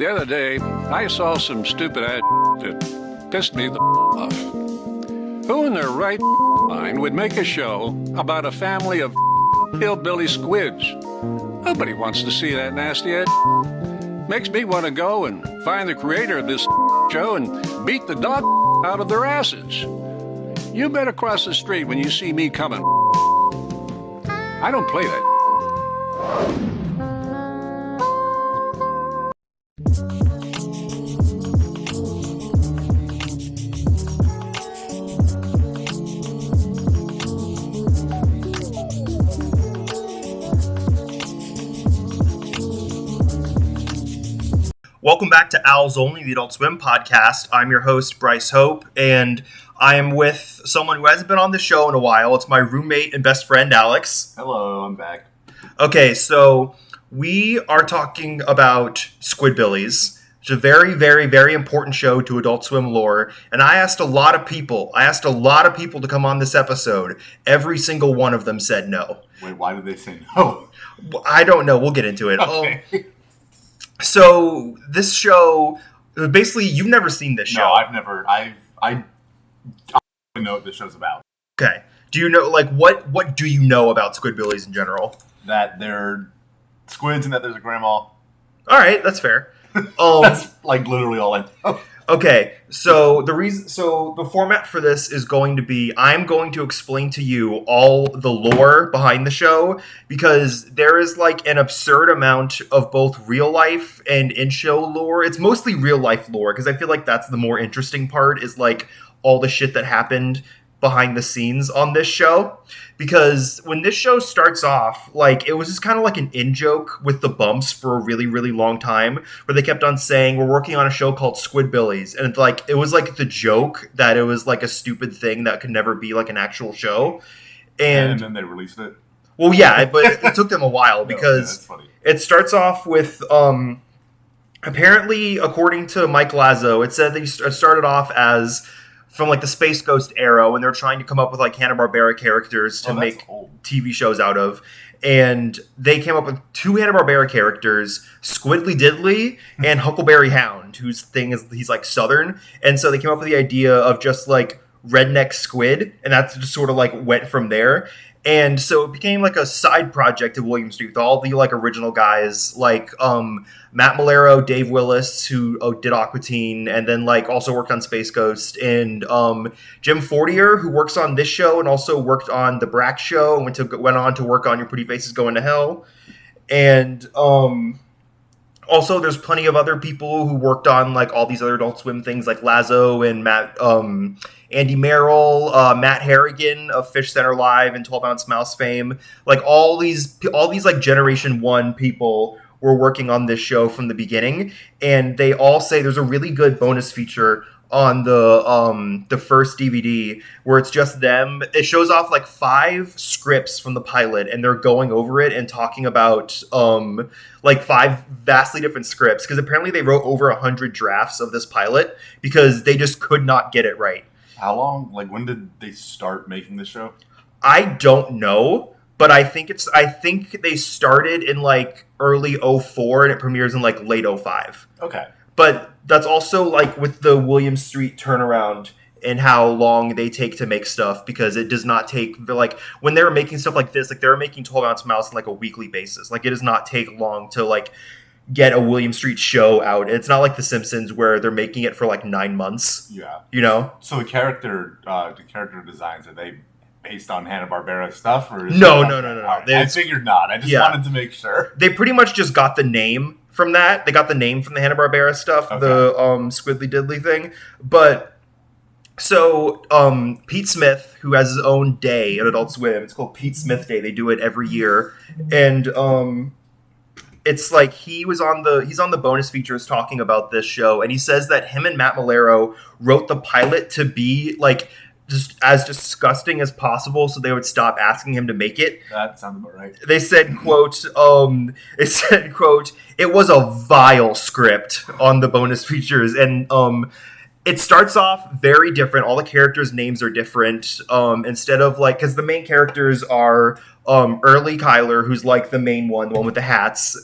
The other day, I saw some stupid ass that pissed me the off. Who in their right mind would make a show about a family of hillbilly squids? Nobody wants to see that nasty ass. Makes me want to go and find the creator of this show and beat the dog out of their asses. You better cross the street when you see me coming. I don't play that. Welcome back to Owls Only, the Adult Swim podcast. I'm your host, Bryce Hope, and I am with someone who hasn't been on the show in a while. It's my roommate and best friend, Alex. Hello, I'm back. Okay, so we are talking about Squidbillies. It's a very, very, very important show to Adult Swim lore, and I asked a lot of people to come on this episode. Every single one of them said no. Wait, why did they say no? I don't know. We'll get into it. Okay. So this show, basically, you've never seen this show. No, I've never. I don't even know what this show's about. Okay. Do you know, like, what do you know about Squidbillies in general? That they're squids and that there's a grandma. All right, that's fair. That's like literally all I know. Okay, so the format for this is going to be, I'm going to explain to you all the lore behind the show, because there is like an absurd amount of both real life and in-show lore. It's mostly real life lore, because I feel like that's the more interesting part, is like all the shit that happened behind the scenes on this show. Because when this show starts off, like, it was just kind of like an in-joke with the bumps for a really, really long time, where they kept on saying, we're working on a show called Squidbillies. And it was like the joke that it was like a stupid thing that could never be like an actual show. And then they released it? Well, yeah, but it took them a while, because it starts off with, apparently, according to Mike Lazo, it said that it started off as from like the Space Ghost era, when they're trying to come up with like Hanna-Barbera characters to make TV shows out of. And they came up with two Hanna-Barbera characters, Squidly Diddly and Huckleberry Hound, whose thing is he's like Southern. And so they came up with the idea of just like redneck squid, and that's just sort of like went from there. And so it became like a side project of William Street with all the like original guys, like Matt Malero, Dave Willis, who did Aqua Teen, and then like also worked on Space Ghost, and Jim Fortier, who works on this show and also worked on the Brack show, and went on to work on Your Pretty Faces Going to Hell, and also there's plenty of other people who worked on like all these other Adult Swim things, like Lazo and Matt. Andy Merrill, Matt Harrigan of Fish Center Live and 12 Ounce Mouse fame. Like all these like Generation 1 people were working on this show from the beginning. And they all say there's a really good bonus feature on the first DVD where it's just them. It shows off like 5 scripts from the pilot, and they're going over it and talking about like 5 vastly different scripts, because apparently they wrote over 100 drafts of this pilot because they just could not get it right. How long? Like, when did they start making the show? I don't know, but I think they started in like early 04 and it premieres in like late 05. Okay. But that's also like with the William Street turnaround and how long they take to make stuff, because it does not take, like, when they were making stuff like this, like they were making 12 Ounce Mouse on like a weekly basis. Like, it does not take long to like get a William Street show out. It's not like The Simpsons where they're making it for like 9 months. Yeah. You know? So the character designs, are they based on Hanna-Barbera stuff? Or No. I figured not. I just wanted to make sure. They pretty much just got the name from that. They got the name from the Hanna-Barbera stuff, okay. The Squidly Diddly thing. But so Pete Smith, who has his own day at Adult Swim, it's called Pete Smith Day. They do it every year. And it's like he's on the bonus features talking about this show, and he says that him and Matt Malero wrote the pilot to be like just as disgusting as possible, so they would stop asking him to make it. That sounds about right. They said, quote, it was a vile script on the bonus features, and it starts off very different. All the characters' names are different. Instead of like, because the main characters are early Cuyler, who's like the main one, the one with the hats.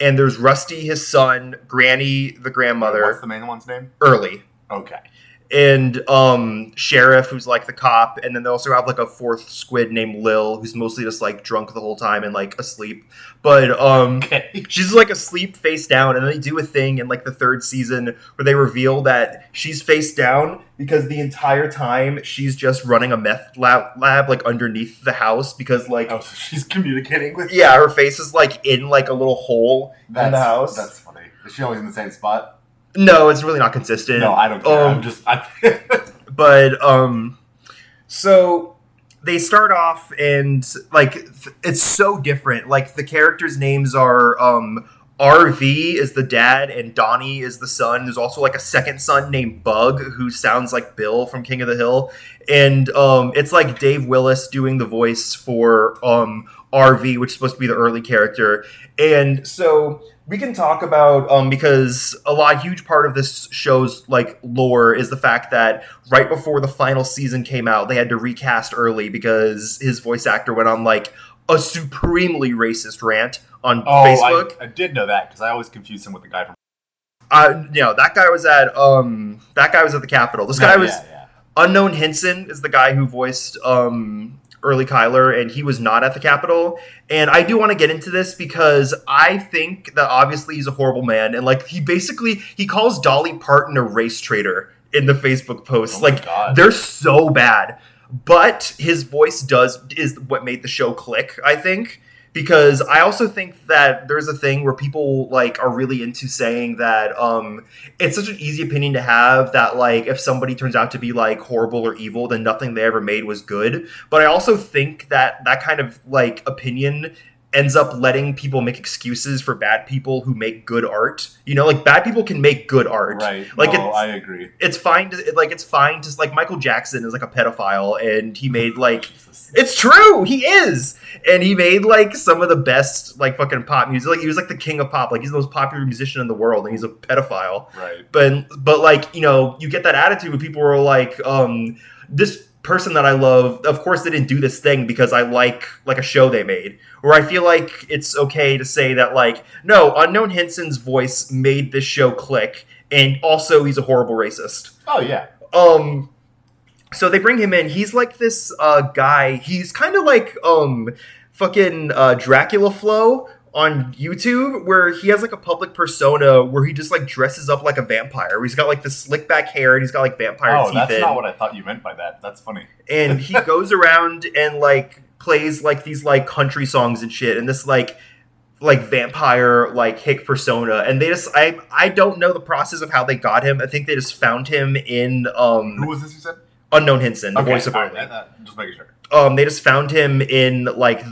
and there's Rusty, his son, Granny, the grandmother. What's the main one's name? Early. Okay. And Sheriff, who's like the cop, and then they also have like a fourth squid named Lil, who's mostly just like drunk the whole time and like asleep. But she's like asleep face down, and then they do a thing in like the third season where they reveal that she's face down because the entire time she's just running a meth lab like underneath the house because like so she's communicating with her face is like in like a little hole in the house. That's funny. Is she always in the same spot? No, it's really not consistent. No, I don't care. But so they start off and like it's so different. Like the characters' names are RV is the dad and Donnie is the son. There's also like a second son named Bug who sounds like Bill from King of the Hill, and it's like Dave Willis doing the voice for RV, which is supposed to be the early character, and so. We can talk about, because huge part of this show's, like, lore is the fact that right before the final season came out, they had to recast early because his voice actor went on, like, a supremely racist rant on Facebook. I did know that, because I always confuse him with the guy from... that guy was at the Capitol. This guy was... Yeah. Unknown Hinson is the guy who voiced, early Cuyler, and he was not at the Capitol. And I do want to get into this because I think that obviously he's a horrible man, and like he calls Dolly Parton a race traitor in the Facebook posts. God. They're so bad. But his voice is what made the show click, I think. Because I also think that there's a thing where people like are really into saying that it's such an easy opinion to have that like if somebody turns out to be like horrible or evil, then nothing they ever made was good. But I also think that kind of like opinion ends up letting people make excuses for bad people who make good art. You know, like bad people can make good art. Right. Like I agree. It's fine to like Michael Jackson is like a pedophile and he made like it's true, he is. And he made like some of the best like fucking pop music. Like he was like the king of pop. Like he's the most popular musician in the world and he's a pedophile. Right. But like, you know, you get that attitude when people are like, this person that I love, of course they didn't do this thing because I like a show they made. Or I feel like it's okay to say that like, no, Unknown Hinson's voice made this show click, and also he's a horrible racist. Oh yeah. So they bring him in. He's like this guy. He's kind of like fucking Dracula Flow on YouTube, where he has like a public persona where he just like dresses up like a vampire. He's got like the slick back hair and he's got like vampire teeth. Oh, that's not what I thought you meant by that. That's funny. And he goes around and like plays like these like country songs and shit, and this like vampire like hick persona. And they just I don't know the process of how they got him. I think they just found him in who was this you said? Unknown Hinson, the voice of Early. Just making sure. They just found him in like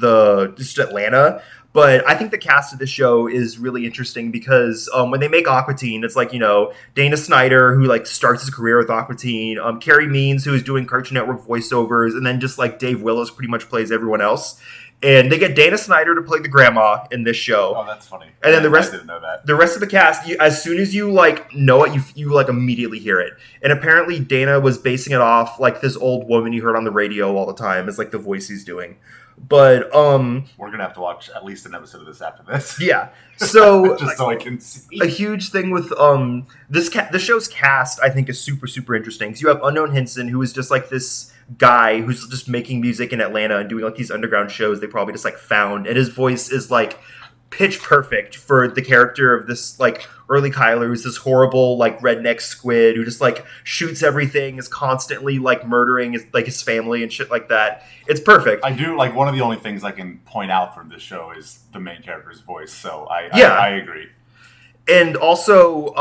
just Atlanta. But I think the cast of the show is really interesting because when they make Aqua Teen, it's like, you know, Dana Snyder, who like starts his career with Aqua Teen, Carrie Means, who is doing Cartoon Network voiceovers, and then just like Dave Willis pretty much plays everyone else. And they get Dana Snyder to play the grandma in this show. Oh, that's funny. And then the rest, I didn't know that. The rest of the cast, as soon as you like know it, you like immediately hear it. And apparently Dana was basing it off like this old woman you heard on the radio all the time is like the voice he's doing. But we're gonna have to watch at least an episode of this after this. Yeah. So just so I can see. A huge thing with the show's cast, I think, is super, super interesting. Because you have Unknown Hinson, who is just like this guy who's just making music in Atlanta and doing like these underground shows they probably just like found, and his voice is like pitch perfect for the character of this like early Cuyler, who's this horrible like redneck squid who just like shoots everything, is constantly like murdering his family and shit like that. It's perfect. I do like one of the only things I can point out from this show is the main character's voice, so I agree. And also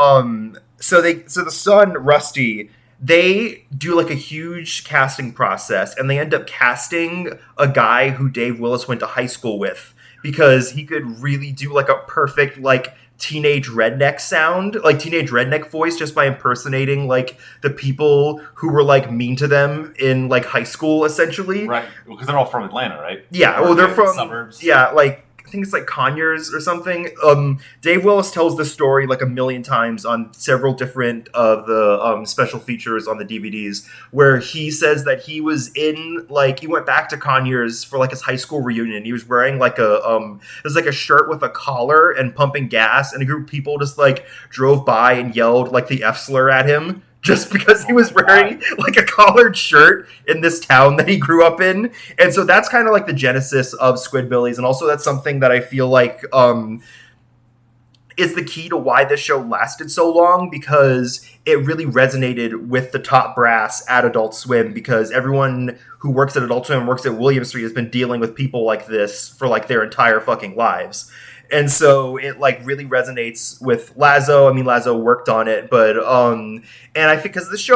so the son Rusty, they do like a huge casting process, and they end up casting a guy who Dave Willis went to high school with because he could really do like a perfect like teenage redneck sound, like teenage redneck voice, just by impersonating like the people who were like mean to them in like high school, essentially. Right, because they're all from Atlanta, right? Yeah, well, they're from suburbs. Yeah, like think it's like Conyers or something. Dave Willis tells this story like a million times on several different of the special features on the DVDs, where he says that he was in like he went back to Conyers for like his high school reunion. He was wearing like it was like a shirt with a collar and pumping gas, and a group of people just like drove by and yelled like the F slur at him. Just because he was wearing like a collared shirt in this town that he grew up in. And so that's kind of like the genesis of Squidbillies. And also that's something that I feel like is the key to why this show lasted so long, because it really resonated with the top brass at Adult Swim, because everyone who works at Adult Swim and works at William Street has been dealing with people like this for like their entire fucking lives. And so it like really resonates with Lazo. I mean, Lazo worked on it, but and I think because this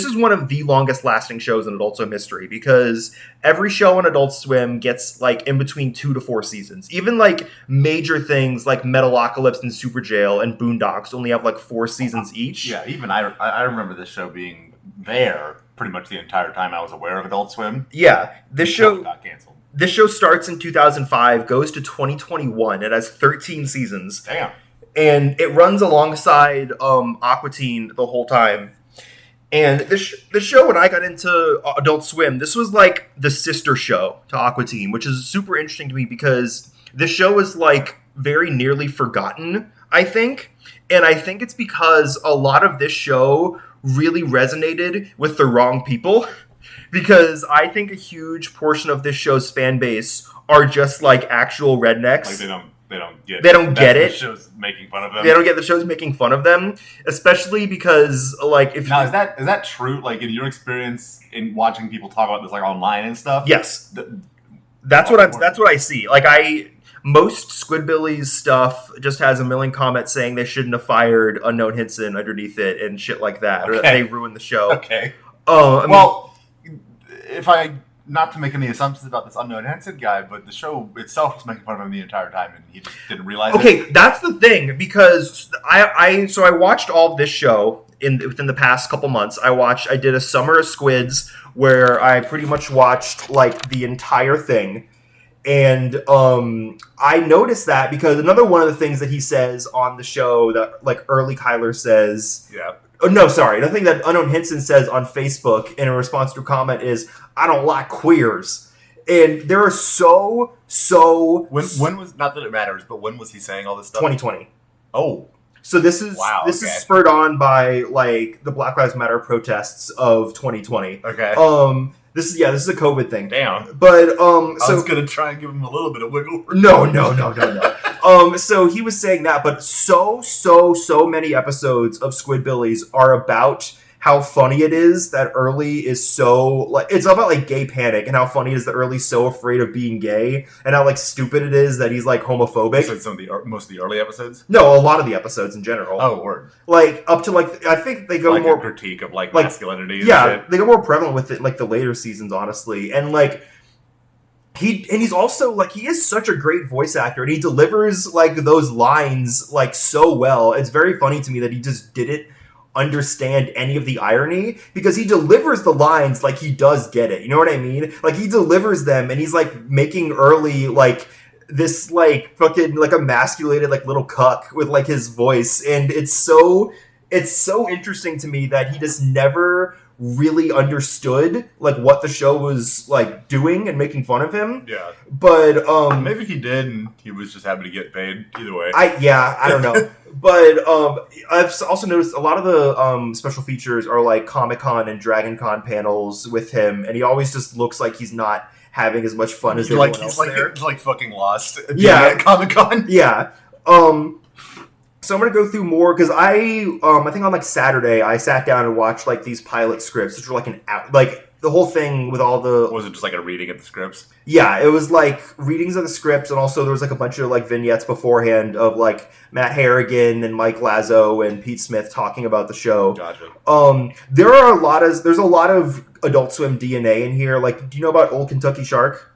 is one of the longest lasting shows in Adult Swim history, because every show on Adult Swim gets like in between 2 to 4 seasons. Even like major things like Metalocalypse and Super Jail and Boondocks only have like 4 seasons each. Yeah, even I remember this show being there pretty much the entire time I was aware of Adult Swim. Yeah, this show got canceled. This show starts in 2005, goes to 2021. It has 13 seasons. Damn. And it runs alongside Aqua Teen the whole time. And this show, when I got into Adult Swim, this was like the sister show to Aqua Teen, which is super interesting to me because this show is like very nearly forgotten, I think. And I think it's because a lot of this show really resonated with the wrong people. Because I think a huge portion of this show's fan base are just like actual rednecks. Like they don't get it. The show's making fun of them. They don't get the show's making fun of them, especially because like if now is that true? Like in your experience in watching people talk about this like online and stuff? Yes, that's what I see. Like most Squidbillies stuff just has a million comments saying they shouldn't have fired Unknown Hinson underneath it and shit like that, or that they ruined the show. Okay. If I, not to make any assumptions about this Unknown Henson guy, but the show itself was making fun of him the entire time, and he just didn't realize it. Okay, that's the thing, because I watched all of this show within the past couple months. I did a Summer of Squids, where I pretty much watched, like, the entire thing, and I noticed that because another one of the things that he says on the show that, like, early Cuyler says... Yeah. Oh, no, sorry. The thing that Unknown Hinson says on Facebook in a response to a comment is, I don't like queers. And there are so... When was... Not that it matters, but when was he saying all this stuff? 2020. Oh. So this is is spurred on by, like, the Black Lives Matter protests of 2020. Okay. This is a COVID thing. Damn. But, I was going to try and give him a little bit of wiggle. No. So he was saying that, but so many episodes of Squidbillies are about how funny it is that Early is so, like, it's all about, like, gay panic and how funny it is that Early's so afraid of being gay and how, like, stupid it is that he's, like, homophobic. So most of the early episodes? No, a lot of the episodes in general. Oh, word. Like, up to, like, I think they go like more... a critique of, like masculinity and shit. They go more prevalent with it in, like, the later seasons, honestly. And, like... He's also, like, he is such a great voice actor, and he delivers, like, those lines, like, so well. It's very funny to me that he just didn't understand any of the irony, because he delivers the lines like he does get it. You know what I mean? Like, he delivers them, and he's, like, making Early, like, this, like, fucking, like, emasculated, like, little cuck with, like, his voice. And it's so interesting to me that he just never... really understood like what the show was like doing and making fun of him. Yeah. But maybe he did and he was just happy to get paid either way. I don't know. But I've also noticed a lot of the special features are like Comic-Con and Dragon Con panels with him, and he always just looks like he's not having as much fun as everyone else there. He's like fucking lost at Comic-Con. Yeah. So I'm going to go through more, because I think on, like, Saturday, I sat down and watched, like, these pilot scripts, which were, like, the whole thing with all the... Was it just, like, a reading of the scripts? Yeah, it was, like, readings of the scripts, and also there was, like, a bunch of, like, vignettes beforehand of, like, Matt Harrigan and Mike Lazo and Pete Smith talking about the show. Gotcha. There's a lot of Adult Swim DNA in here. Like, do you know about Old Kentucky Shark?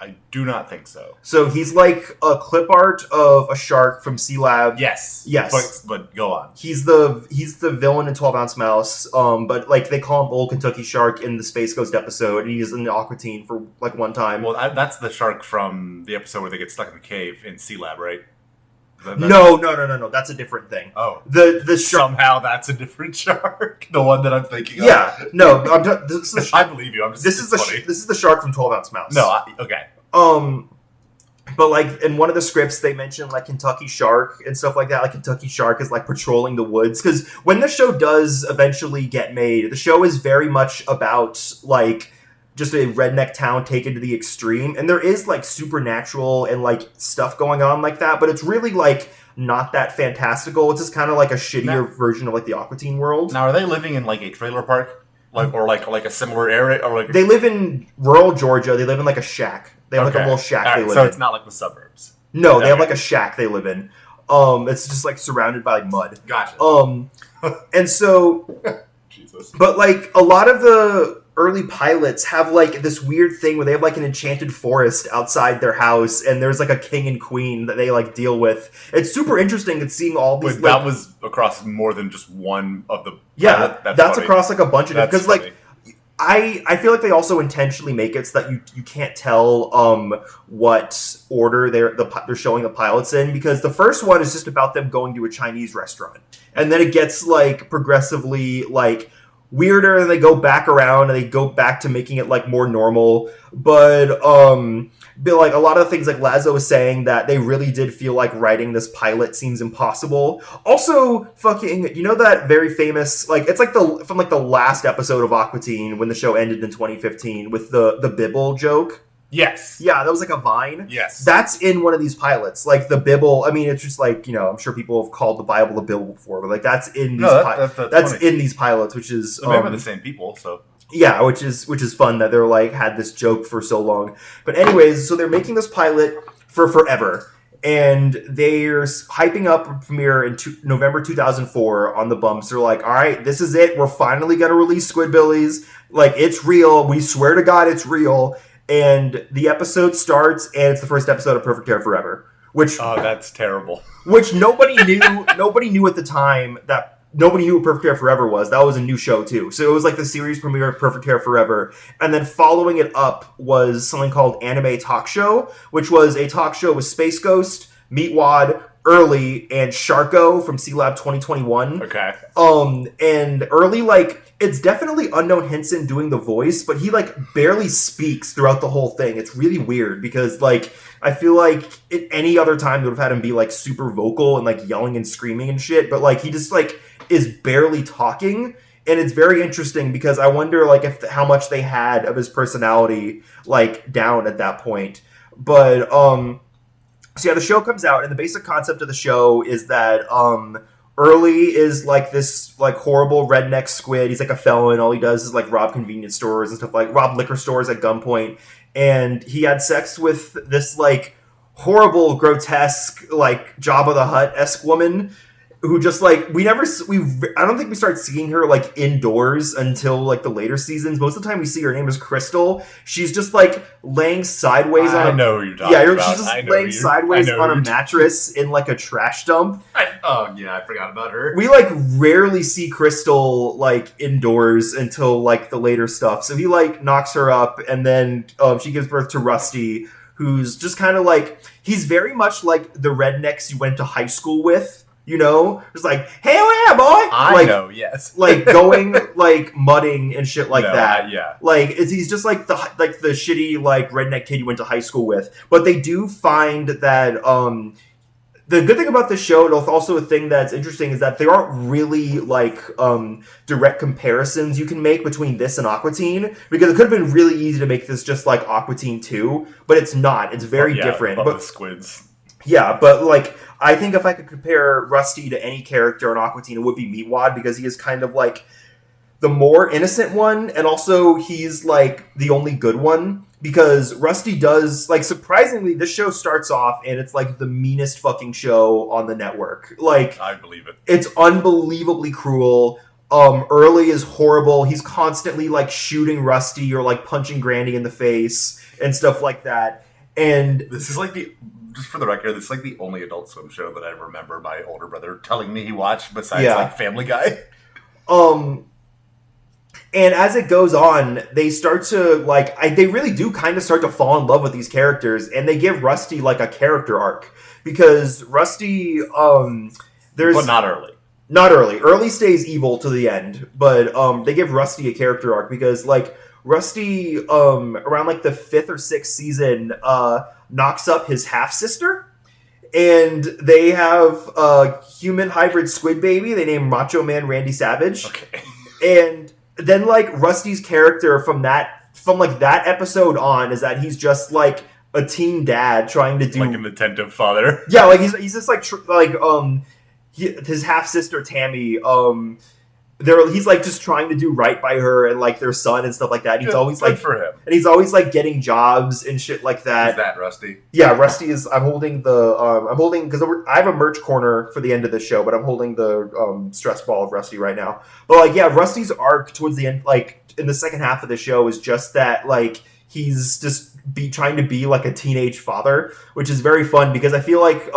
I do not think so. So he's like a clip art of a shark from C-Lab. Yes. But go on. He's the villain in 12 Ounce Mouse. But like they call him Old Kentucky Shark in the Space Ghost episode, and he's in the Aqua Teen for like one time. Well, that's the shark from the episode where they get stuck in the cave in C-Lab, right? No. That's a different thing. Oh, the shark. Somehow that's a different shark. The one that I'm thinking of. Yeah, no. I believe you. This is the shark from 12 Ounce Mouse. No, okay. But like in one of the scripts, they mentioned like Kentucky Shark and stuff like that. Like Kentucky Shark is like patrolling the woods, because when the show does eventually get made, the show is very much about like just a redneck town taken to the extreme, and there is like supernatural and like stuff going on like that, but it's really like not that fantastical. It's just kind of like a shittier version of like the Aqua Teen world. Now, are they living in like a trailer park, like a similar area, or like they live in rural Georgia? They live in like a shack. They have like a little shack they live in. So it's not like the suburbs. No, they have like a shack they live in. It's just like surrounded by mud. Gotcha. And so, Jesus. But like a lot of the early pilots have like this weird thing where they have like an enchanted forest outside their house, and there's like a king and queen that they like deal with. It's super interesting at seeing all these. Wait, that was across more than just one of the. Yeah, that's across like a bunch of different. Because like, I feel like they also intentionally make it so that you can't tell what order they're showing the pilots in, because the first one is just about them going to a Chinese restaurant, and then it gets like progressively like weirder, and they go back around and they go back to making it like more normal. But like a lot of the things like Lazo was saying, that they really did feel like writing this pilot seems impossible. Also, fucking, you know that very famous, like it's like from the last episode of Aqua Teen when the show ended in 2015 with the Bibble joke. Yes. Yeah, that was like a vine. Yes. That's in one of these pilots. Like the Bibble, I mean, it's just like, you know, I'm sure people have called the Bible the Bibble before, but like that's in these that's in these pilots, which is they're the same people, so yeah, which is fun that they're like had this joke for so long. But anyways, so they're making this pilot for forever, and they're hyping up a premiere in November 2004 on the bumps. They're like, all right, this is it. We're finally going to release Squidbillies. Like, it's real. We swear to God it's real. And the episode starts, and it's the first episode of Perfect Hair Forever. Which that's terrible. Which nobody knew. Nobody knew at the time that. Nobody knew what Perfect Hair Forever was. That was a new show, too. So it was like the series premiere of Perfect Hair Forever. And then following it up was something called Anime Talk Show, which was a talk show with Space Ghost, Meatwad, Early, and Sharko from C-Lab 2021. Okay. And Early, like, it's definitely Unknown Henson doing the voice, but he, like, barely speaks throughout the whole thing. It's really weird because, like, I feel like at any other time they would have had him be, like, super vocal and, like, yelling and screaming and shit. But, like, he just, like, is barely talking. And it's very interesting because I wonder, like, how much they had of his personality, like, down at that point. But, so yeah, the show comes out, and the basic concept of the show is that, Early is like this like horrible redneck squid. He's like a felon. All he does is like rob convenience stores and stuff, like rob liquor stores at gunpoint. And he had sex with this like horrible, grotesque, like Jabba the Hutt-esque woman who just like I don't think we start seeing her like indoors until like the later seasons. Most of the time we see her name is Crystal. She's just like laying sideways on I know who you're talking about. She's just laying sideways on a mattress in like a trash dump. I forgot about her. We like rarely see Crystal like indoors until like the later stuff. So he like knocks her up, and then she gives birth to Rusty, who's just kind of like, he's very much like the rednecks you went to high school with. You know, it's like, hell yeah, boy! I know, yes. Like going like mudding and shit like that. Yeah. Like he's just like the shitty like redneck kid you went to high school with. But they do find that the good thing about this show, and also a thing that's interesting, is that there aren't really like direct comparisons you can make between this and Aqua Teen, because it could have been really easy to make this just like Aqua Teen 2, but it's not. It's very different. But with squids. Yeah, but like I think if I could compare Rusty to any character in Aqua Teen, it would be Meatwad, because he is kind of like the more innocent one, and also he's like the only good one, because Rusty does, like, surprisingly, this show starts off and it's like the meanest fucking show on the network. Like, I believe it. It's unbelievably cruel. Early is horrible. He's constantly like shooting Rusty or like punching Granny in the face and stuff like that. And this is like just for the record, this is like the only Adult Swim show that I remember my older brother telling me he watched besides like Family Guy. And as it goes on, they start to, like, they really do kind of start to fall in love with these characters, and they give Rusty, like, a character arc. Because Rusty, there's... But not early. Not early. Early stays evil to the end, but they give Rusty a character arc, because, like, Rusty, around, like, the 5th or 6th season, knocks up his half-sister, and they have a human hybrid squid baby they named Macho Man Randy Savage. Okay. And... then, like, Rusty's character from that episode on is that he's just, like, a teen dad trying to do... like an attentive father. Yeah, like, he's just, like, his half-sister, Tammy, he's, like, just trying to do right by her and, like, their son and stuff like that. He's always, like... Good for him. And he's always, like, getting jobs and shit like that. Is that Rusty? Yeah, Rusty is... I'm holding, because I have a merch corner for the end of the show, but I'm holding the stress ball of Rusty right now. But, like, yeah, Rusty's arc towards the end, like, in the second half of the show is just that, like, he's just trying to be, like, a teenage father, which is very fun, because I feel like,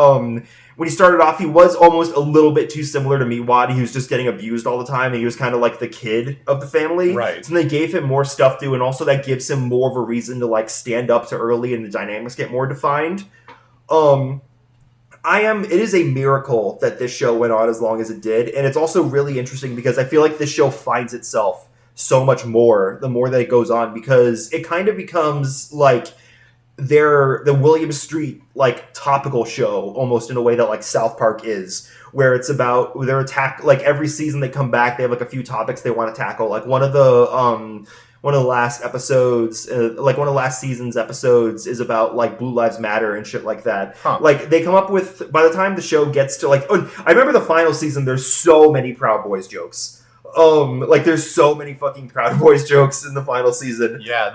when he started off, he was almost a little bit too similar to Meatwad. He was just getting abused all the time, and he was kind of like the kid of the family. Right. So they gave him more stuff to, and also that gives him more of a reason to, like, stand up to Early, and the dynamics get more defined. It is a miracle that this show went on as long as it did, and it's also really interesting because I feel like this show finds itself so much more the more that it goes on, because it kind of becomes, like, the William Street, like, topical show, almost in a way that, like, South Park is, where it's about their attack, like, every season they come back, they have, like, a few topics they want to tackle. Like, one of the last episodes, like, one of the last season's episodes is about, like, Blue Lives Matter and shit like that. Huh. Like, they come up with, by the time the show gets to, like, I remember the final season, there's so many Proud Boys jokes. Like, there's so many fucking Proud Boys jokes in the final season. Yeah,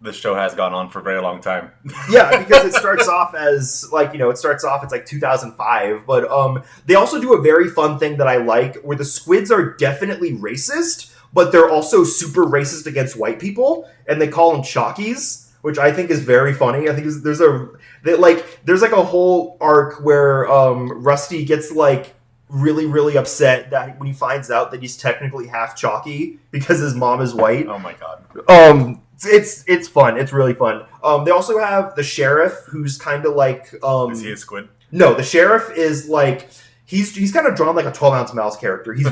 the show has gone on for a very long time. Yeah, because it starts off as, like, it's like 2005, but they also do a very fun thing that I like, where the squids are definitely racist, but they're also super racist against white people, and they call them Chalkies, which I think is very funny. I think there's like a whole arc where Rusty gets, like, really, really upset that when he finds out that he's technically half Chalky because his mom is white. Oh my god. It's fun. It's really fun. They also have the sheriff, who's kind of like... is he a squid? No, the sheriff is like... He's kind of drawn like a 12-ounce mouse character. He's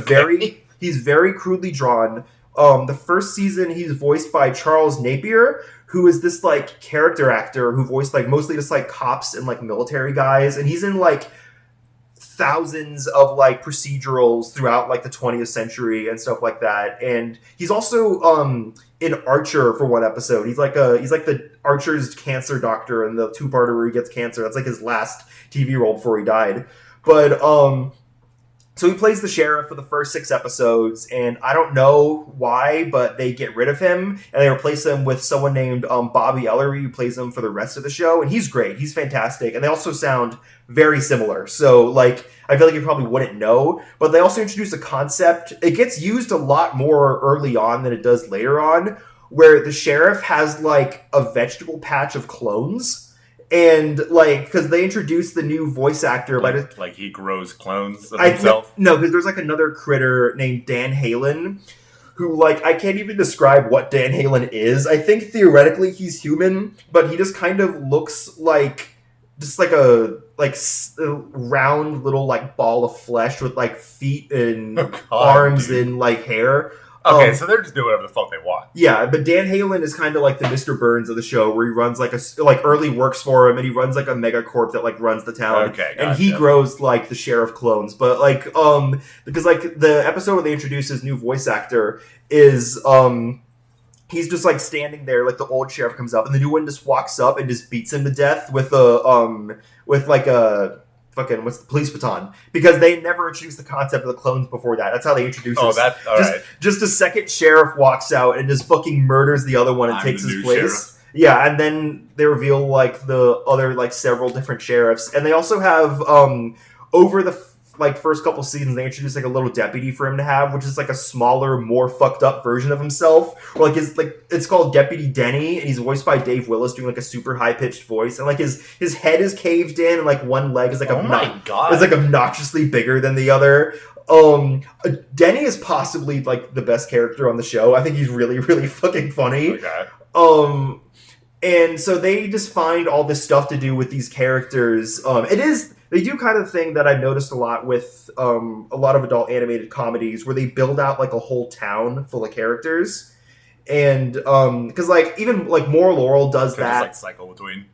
very crudely drawn. The first season, he's voiced by Charles Napier, who is this, like, character actor who voiced, like, mostly just, like, cops and, like, military guys. And he's in, like, thousands of, like, procedurals throughout, like, the 20th century and stuff like that. And he's also in Archer for one episode. He's like the Archer's cancer doctor in the two-parter where he gets cancer. That's like his last TV role before he died. But so he plays the sheriff for the first 6 episodes, and I don't know why, but they get rid of him and they replace him with someone named Bobby Ellery, who plays him for the rest of the show, and he's great. He's fantastic, and they also sound very similar. So, like, I feel like you probably wouldn't know, but they also introduce a concept. It gets used a lot more early on than it does later on, where the sheriff has, like, a vegetable patch of clones. And, like, because they introduced the new voice actor. Like he grows clones of himself? No, because there's, like, another critter named Dan Halen, who, like, I can't even describe what Dan Halen is. I think theoretically he's human, but he just kind of looks like just like a round little, like, ball of flesh with, like, feet and arms and, like, hair. Okay, so they're just doing whatever the fuck they want. Yeah, but Dan Halen is kind of like the Mr. Burns of the show, where he runs like Early works for him, and he runs like a megacorp that like runs the town. Okay, gotcha. And he grows like the sheriff clones. But like because like the episode where they introduce his new voice actor is he's just like standing there, like the old sheriff comes up, and the new one just walks up and just beats him to death with a fucking, what's the police baton? Because they never introduced the concept of the clones before that. That's how they introduced us. All right. Just a second sheriff walks out and just fucking murders the other one and takes his place. Sheriff. Yeah, and then they reveal, like, the other, like, several different sheriffs. And they also have, over the like first couple seasons, they introduce like a little deputy for him to have, which is like a smaller, more fucked up version of himself. Or like it's called Deputy Denny, and he's voiced by Dave Willis, doing like a super high pitched voice, and like his head is caved in, and like one leg is like is like obnoxiously bigger than the other. Denny is possibly like the best character on the show. I think he's really, really fucking funny. Okay. And so they just find all this stuff to do with these characters. They do kind of thing that I've noticed a lot with a lot of adult animated comedies, where they build out like a whole town full of characters. And because like even like More Laurel does that. Just like cycle between.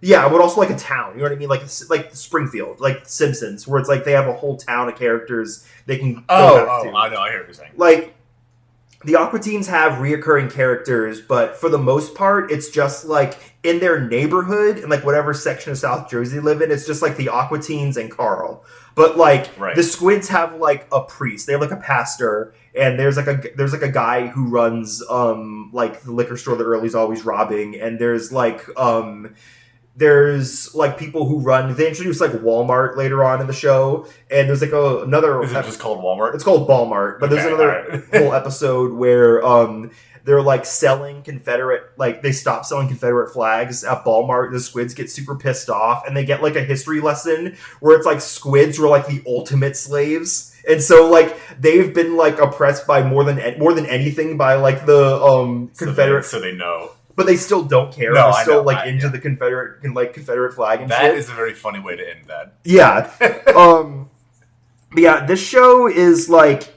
Yeah, but also like a town. You know what I mean? Like Springfield, like Simpsons, where it's like they have a whole town of characters they can go back to. I know, I hear what you're saying. Like, the Aqua Teens have reoccurring characters, but for the most part, it's just like in their neighborhood, in like whatever section of South Jersey they live in, it's just like the Aqua Teens and Carl. But like the Squids have like a priest, they have like a pastor, and there's like a guy who runs like the liquor store that Early's always robbing, and there's like people who run. They introduce like Walmart later on in the show, and there's like another. Is it just called Walmart? It's called Walmart, but there's another whole episode where they're like selling Confederate, like they stop selling Confederate flags at Walmart. The Squids get super pissed off, and they get like a history lesson where it's like Squids were like the ultimate slaves. And so, like, they've been like oppressed by more than anything by like the Confederate. So they know. But they still don't care. No, they're still into the Confederate flag and that shit. That is a very funny way to end that. Yeah. But yeah, this show is like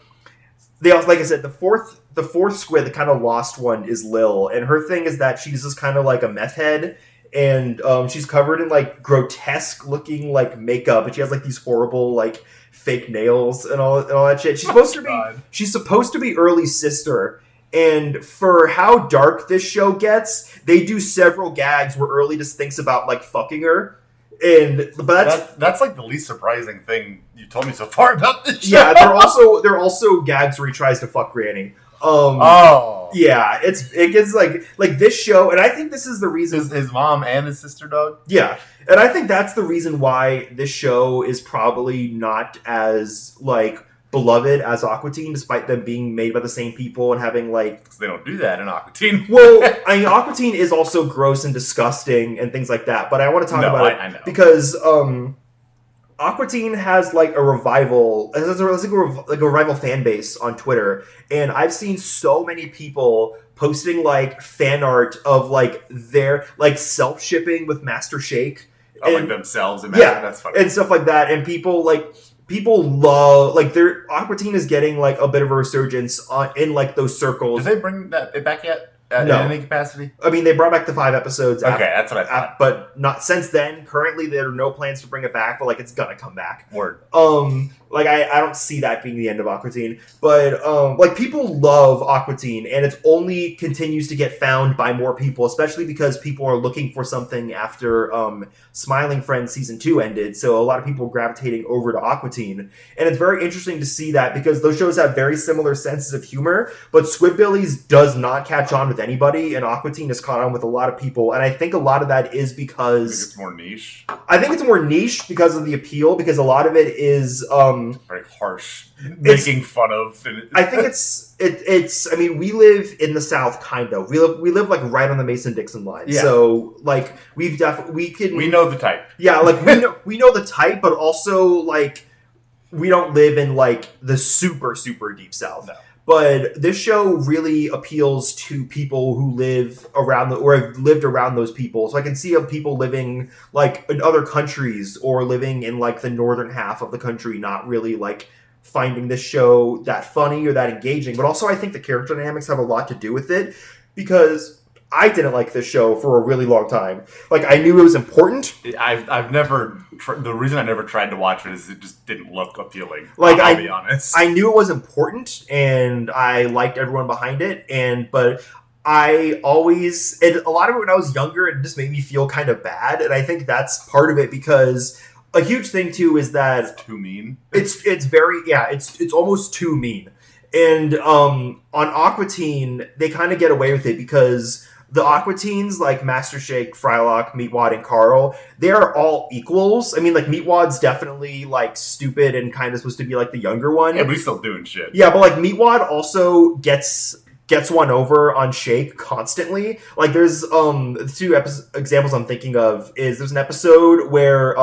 like I said, the fourth squid, the kind of lost one, is Lil, and her thing is that she's just kind of like a meth head, and she's covered in like grotesque looking like makeup, and she has like these horrible like fake nails and all that shit. She's supposed to be Early's sister. And for how dark this show gets, they do several gags where Early just thinks about like fucking her, but that's like the least surprising thing you told me so far about this show. Yeah, there are also gags where he tries to fuck Granny. Yeah, it gets like this show, and I think this is the reason his mom and his sister dog. Yeah, and I think that's the reason why this show is probably not as like beloved as Aqua Teen, despite them being made by the same people and having like... Because they don't do that in Aqua Teen. Well, I mean, Aqua Teen is also gross and disgusting and things like that, but I want to talk about it because Aqua Teen has like a revival, like a revival fan base on Twitter, and I've seen so many people posting like fan art of like their like self-shipping with Master Shake. And, like themselves and Master, that's funny. And stuff like that, and people love, like, their Aqua Teen is getting, like, a bit of a resurgence in, like, those circles. Did they bring that back yet? No. In any capacity? I mean, they brought back the 5 episodes. Okay, that's what I thought. But not since then. Currently, there are no plans to bring it back, but, like, it's gonna come back. Word. Like, I don't see that being the end of Aqua Teen. But, like, people love Aqua Teen, and it only continues to get found by more people, especially because people are looking for something after Smiling Friends Season 2 ended, so a lot of people gravitating over to Aqua Teen. And it's very interesting to see that, because those shows have very similar senses of humor, but Squidbillies does not catch on with anybody, and Aqua Teen has caught on with a lot of people, and I think a lot of that is because... I think it's more niche? I think it's more niche because of the appeal, because a lot of it is... very harsh, making fun of. I think it's. I mean, we live in the South, kind of. We live like right on the Mason-Dixon line. Yeah. So like we know the type. Yeah, like we know the type, but also like we don't live in like the super super deep South. No. But this show really appeals to people who live around or have lived around those people. So I can see people living like in other countries or living in like the northern half of the country not really like finding this show that funny or that engaging. But also I think the character dynamics have a lot to do with it, because I didn't like this show for a really long time. Like, I knew it was important. I've never... The reason I never tried to watch it is it just didn't look appealing. Like, I'll be honest. I knew it was important, and I liked everyone behind it, but I always... a lot of it when I was younger, it just made me feel kind of bad, and I think that's part of it, because a huge thing, too, is that... It's too mean. It's very... Yeah, it's almost too mean. And on Aqua Teen, they kind of get away with it, because... the Aqua Teens, like Master Shake, Frylock, Meatwad, and Carl, they're all equals. I mean, like, Meatwad's definitely, like, stupid and kind of supposed to be, like, the younger one. Yeah, but he's still doing shit. Yeah, but, like, Meatwad also gets one over on Shake constantly. Like, there's the two examples I'm thinking of is there's an episode where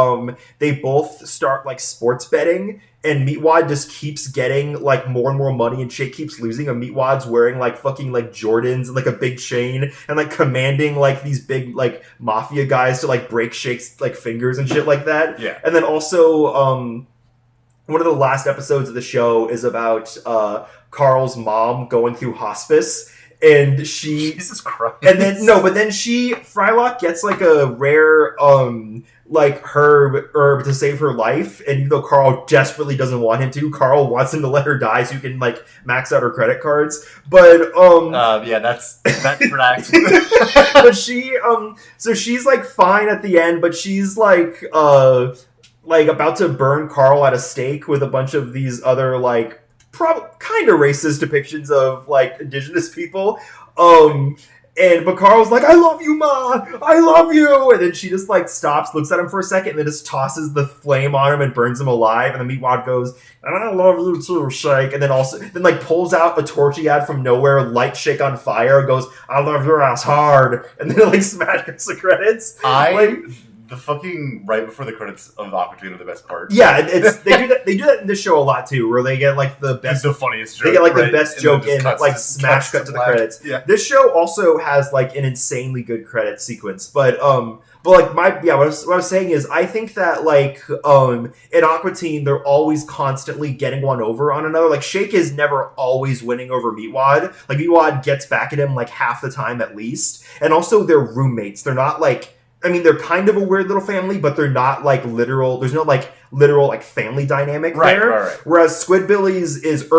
they both start, like, sports betting, and Meatwad just keeps getting, like, more and more money, and Shake keeps losing, and Meatwad's wearing, like, fucking, like, Jordans and, like, a big chain, and, like, commanding, like, these big, like, mafia guys to, like, break Shake's, like, fingers and shit like that. Yeah. And then also, one of the last episodes of the show is about Carl's mom going through hospice, and Jesus Christ. And then Frylock gets like a rare like herb to save her life, and even though Carl desperately doesn't want him to, Carl wants him to let her die so you can like max out her credit cards. But that's but so she's like fine at the end, but she's like about to burn Carl at a stake with a bunch of these other like kind of racist depictions of like indigenous people. But Carl's like, I love you, Ma! I love you! And then she just like stops, looks at him for a second, and then just tosses the flame on him and burns him alive. And then Meatwad goes, and I love you too, Shake. And then like pulls out a torch he had from nowhere, lights Shake on fire, goes, I love your ass hard. And then like smashes the credits. The fucking right before the credits of Aqua Teen are the best part. Yeah, they do that in this show a lot too, where they get like the best, the funniest joke. They get like the best joke in, like smash cut to the credits. Yeah. This show also has like an insanely good credit sequence, but like what I was saying is I think that like in Aqua Teen they're always constantly getting one over on another. Like Shake is never always winning over Meatwad. Like Meatwad gets back at him like half the time at least, and also they're roommates. They're not like. I mean, they're kind of a weird little family, but they're not like literal. There's no like literal like family dynamic there. Right. Whereas Squidbillies is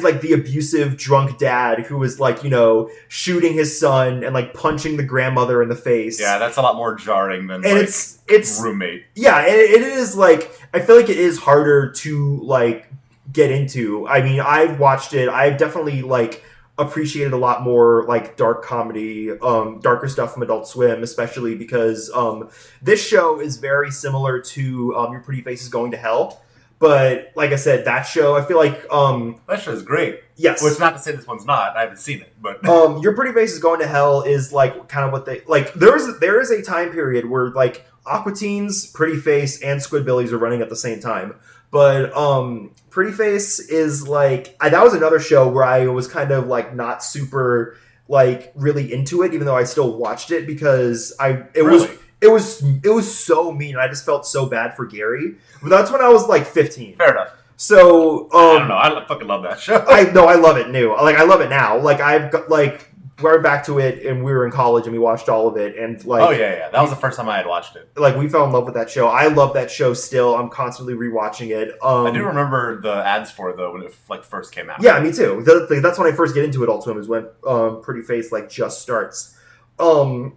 like the abusive drunk dad who is like, you know, shooting his son and like punching the grandmother in the face. Yeah, that's a lot more jarring than and like it's roommate. Yeah, and it is like I feel like it is harder to like get into. I mean, I've watched it. I've definitely like appreciated a lot more like dark comedy, darker stuff from Adult Swim, especially because this show is very similar to Your Pretty Face is Going to Hell. But like I said, that show, I feel like that show is great. Yes, which not to say this one's not. I haven't seen it, but Your Pretty Face is Going to Hell is like kind of what they like. There is a time period where like Aqua Teens, Pretty Face, and Squidbillies are running at the same time. But Pretty Face is like that was another show where I was kind of like not super like really into it, even though I still watched it because it was so mean. I just felt so bad for Gary. But that's when I was like 15. Fair enough. So I don't know. I fucking love that show. I love it new. Like I love it now. Like I've got like. We're back to it, and we were in college, and we watched all of it, and like... Oh, yeah. That was the first time I had watched it. Like, we fell in love with that show. I love that show still. I'm constantly rewatching it. I do remember the ads for it, though, when it, like, first came out. Yeah, me too. That's when I first get into Adult Swim, is when Pretty Face, like, just starts. So,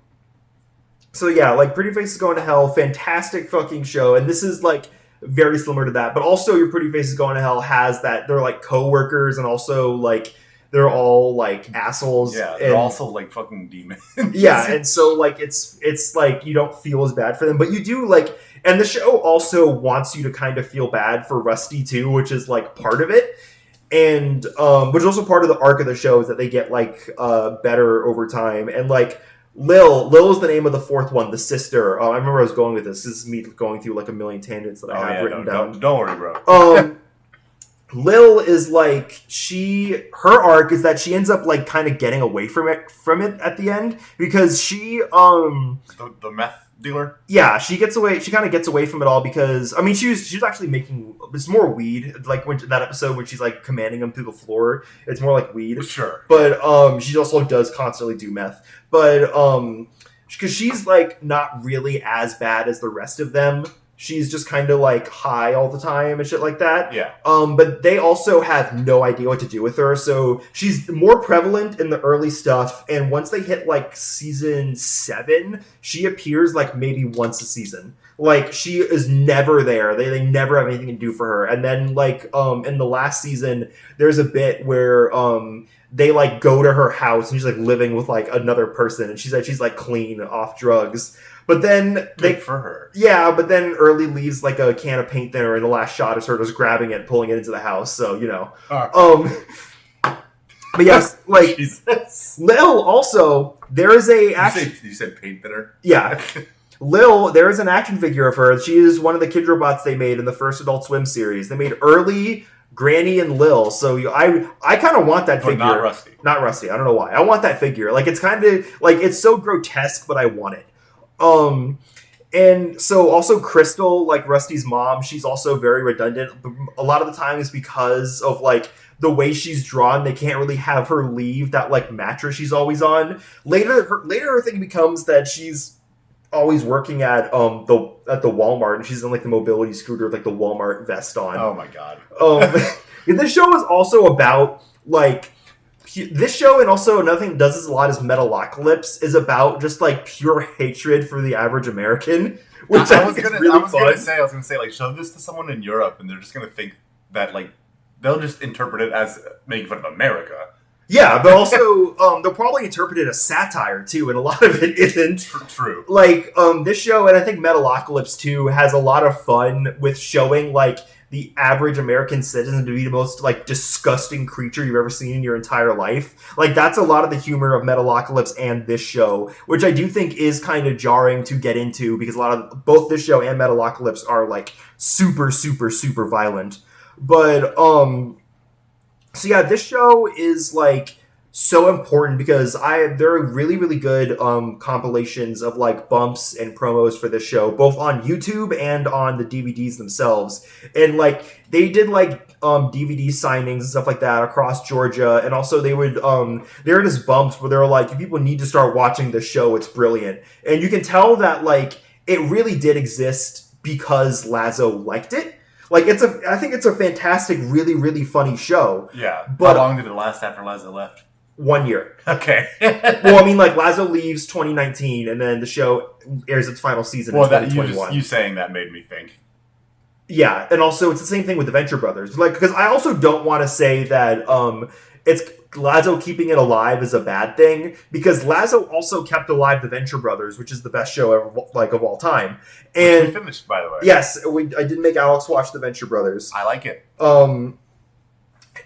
yeah, like, Pretty Face is Going to Hell, fantastic fucking show, and this is, like, very similar to that, but also Your Pretty Face is Going to Hell has that, they're, like, co-workers, and also, like... They're all like assholes. Yeah, they're also like fucking demons. Yeah, and so like it's like you don't feel as bad for them, but you do like. And the show also wants you to kind of feel bad for Rusty too, which is like part of it, and which is also part of the arc of the show is that they get like better over time. And like Lil is the name of the fourth one, the sister. I remember I was going with this. This is me going through like a million tangents that I have written down. Don't worry, bro. Lil is like her arc is that she ends up like kind of getting away from it at the end because she the meth dealer. Yeah, she kind of gets away from it all because I mean she was actually making it's more weed like when that episode when she's like commanding him through the floor. It's more like weed. Sure. But she also does constantly do meth. But because she's like not really as bad as the rest of them. She's just kind of like high all the time and shit like that. Yeah. But they also have no idea what to do with her. So she's more prevalent in the early stuff. And once they hit like season 7, she appears like maybe once a season. Like, she is never there. They never have anything to do for her. And then, like, in the last season, there's a bit where they, like, go to her house and she's, like, living with, like, another person. And she's like, clean, off drugs. But then Good for her. Yeah, but then Early leaves, like, a can of paint thinner, and the last shot is her just grabbing it and pulling it into the house. So, you know. But yes, like, Jesus. Lil also, there is a... You said paint thinner? Yeah. Lil, there is an action figure of her. She is one of the kid robots they made in the first Adult Swim series. They made Early, Granny, and Lil. So I kind of want that figure. Not Rusty. Not Rusty. I don't know why. I want that figure. Like, it's kind of... Like, it's so grotesque, but I want it. And so also Crystal, like Rusty's mom, she's also very redundant. A lot of the time is because of, like, the way she's drawn, they can't really have her leave that, like, mattress she's always on. Later her thing becomes that she's always working at the Walmart, and she's in, like, the mobility scooter with, like, the Walmart vest on. Oh my god. This show is also about, like, this show, and also another thing that does this a lot is Metalocalypse, is about just, like, pure hatred for the average American, which I was gonna say, like, show this to someone in Europe, and they're just gonna think that, like, they'll just interpret it as making fun of America. Yeah, but also they'll probably interpret it as satire too, and a lot of it isn't. True. Like this show, and I think Metalocalypse too, has a lot of fun with showing, like, the average American citizen to be the most, like, disgusting creature you've ever seen in your entire life. Like, that's a lot of the humor of Metalocalypse and this show, which I do think is kind of jarring to get into, because a lot of both this show and Metalocalypse are, like, super, super, super violent. But, so yeah, this show is, like, so important because there are really, really good compilations of, like, bumps and promos for this show, both on YouTube and on the DVDs themselves. And, like, they did, like, DVD signings and stuff like that across Georgia, and also they would there are just bumps where they're like, people need to start watching this show, it's brilliant. And you can tell that, like, it really did exist because Lazo liked it. Like, I think it's a fantastic, really, really funny show. Yeah. But how long did it last after Lazo left? 1 year. Okay. Well, I mean, like, Lazo leaves 2019, and then the show airs its final season in 2021. You saying that made me think. Yeah, and also it's the same thing with the Venture Brothers. Like, because I also don't want to say that it's Lazo keeping it alive is a bad thing, because Lazo also kept alive the Venture Brothers, which is the best show ever, like, of all time. And which we finished, by the way. Yes, I did make Alex watch the Venture Brothers. I like it.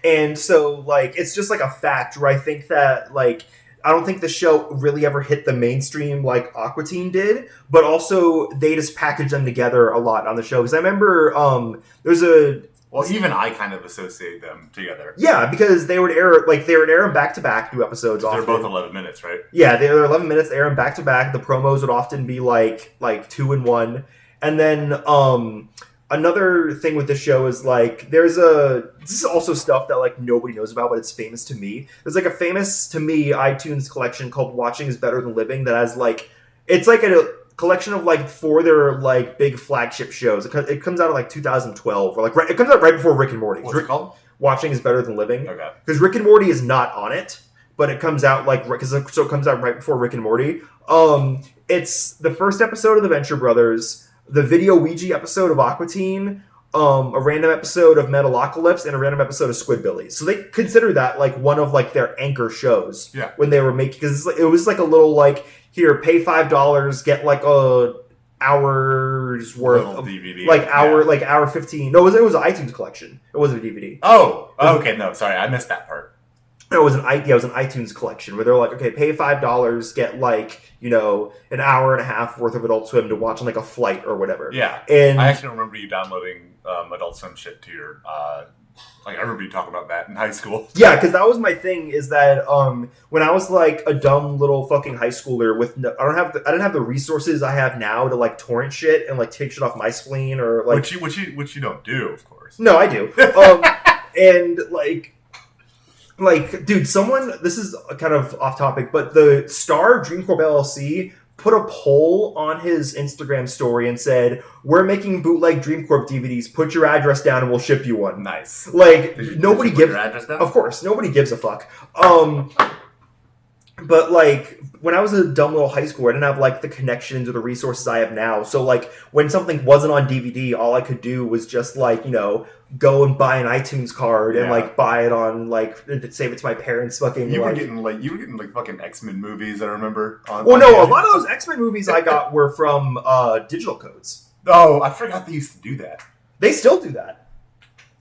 And so, like, it's just, like, a fact where I think that, like, I don't think the show really ever hit the mainstream like Aqua Teen did, but also they just packaged them together a lot on the show. Because I remember even I kind of associate them together. Yeah, because they would air them back to back, new episodes. They're both 11 minutes, right? Yeah, they're 11 minutes. They air them back to back. The promos would often be like 2 in 1, and then another thing with the show is, like, this is also stuff that, like, nobody knows about, but it's famous to me. There's, like, a famous to me iTunes collection called Watching is Better Than Living that has, like, it's like a collection of, like, 4 of their, like, big flagship shows. It comes out in, like, 2012, or, like, it comes out right before Rick and Morty. What's it called? Watching is Better Than Living. Okay. Because Rick and Morty is not on it, but it comes out, like, so it comes out right before Rick and Morty. It's the first episode of the Venture Brothers, the Video Ouija episode of Aqua Teen, a random episode of Metalocalypse, and a random episode of Squidbillies. So they consider that, like, one of, like, their anchor shows. Yeah. When they were making, because it was like a little, like, here, pay $5, get, like, a hour's worth of DVD. hour 15. No, it was an iTunes collection. It wasn't a DVD. Oh, okay. No, sorry, I missed that part. No, it was an iTunes collection where they're like, okay, pay $5, get, like, you know, an hour and a half worth of Adult Swim to watch on, like, a flight or whatever. Yeah. And I actually remember you downloading Adult Swim shit to your like, I remember you talking about that in high school. Yeah, because that was my thing, is that when I was, like, a dumb little fucking high schooler with I didn't have the resources I have now to, like, torrent shit and, like, take shit off my spleen or, like, which you don't do, of course. No, I do. And, like, dude, this is kind of off topic, but the Star Dream Corp LLC put a poll on his Instagram story and said, "We're making bootleg Dream Corp DVDs. Put your address down and we'll ship you one." Nice. Like, did you nobody put gives. your address down? Of course, nobody gives a fuck. But like when I was a dumb little high schooler, I didn't have like the connections or the resources I have now. So like when something wasn't on DVD, all I could do was just like, go and buy an iTunes card and like buy it on like save it to my parents. Fucking you were getting fucking X-Men movies. I remember. A lot of those X-Men movies I got were from digital codes. Oh, I forgot they used to do that. They still do that.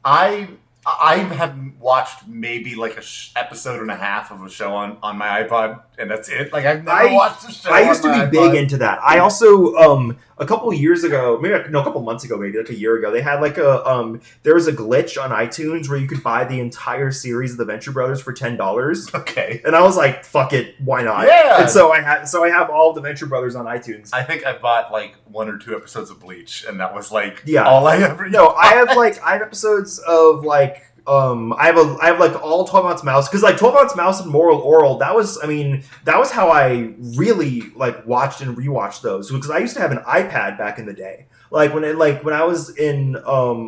I have watched maybe like a episode and a half of a show on my iPod, and that's it. Like I've never watched a show. I used to be big into that. I also a couple years ago, a couple months ago, maybe like a year ago, they had like there was a glitch on iTunes where you could buy the entire series of the Venture Brothers for $10. Okay, and I was like, "Fuck it, why not?" Yeah, and so I have all of the Venture Brothers on iTunes. I think I bought like 1 or 2 episodes of Bleach, and that was like all I ever. No, I have episodes of like. I have like all 12 Ounce Mouse, because like 12 Ounce Mouse and Moral Oral, that was how I really like watched and rewatched those, because I used to have an iPad back in the day. Like when I was in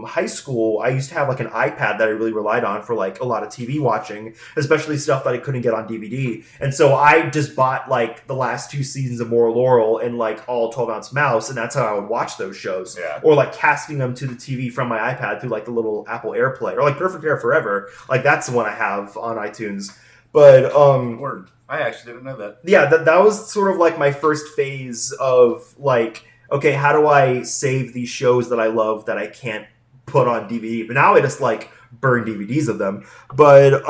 high school, I used to have like an iPad that I really relied on for like a lot of TV watching, especially stuff that I couldn't get on DVD. And so I just bought like the last 2 seasons of Moral Laurel and like all 12 Ounce Mouse, and that's how I would watch those shows. Yeah. Or like casting them to the TV from my iPad through like the little Apple AirPlay, or like Perfect Air Forever. Like that's the one I have on iTunes. But Word. I actually didn't know that. Yeah, that was sort of like my first phase of like, okay, how do I save these shows that I love that I can't put on DVD? But now I just like burn DVDs of them. But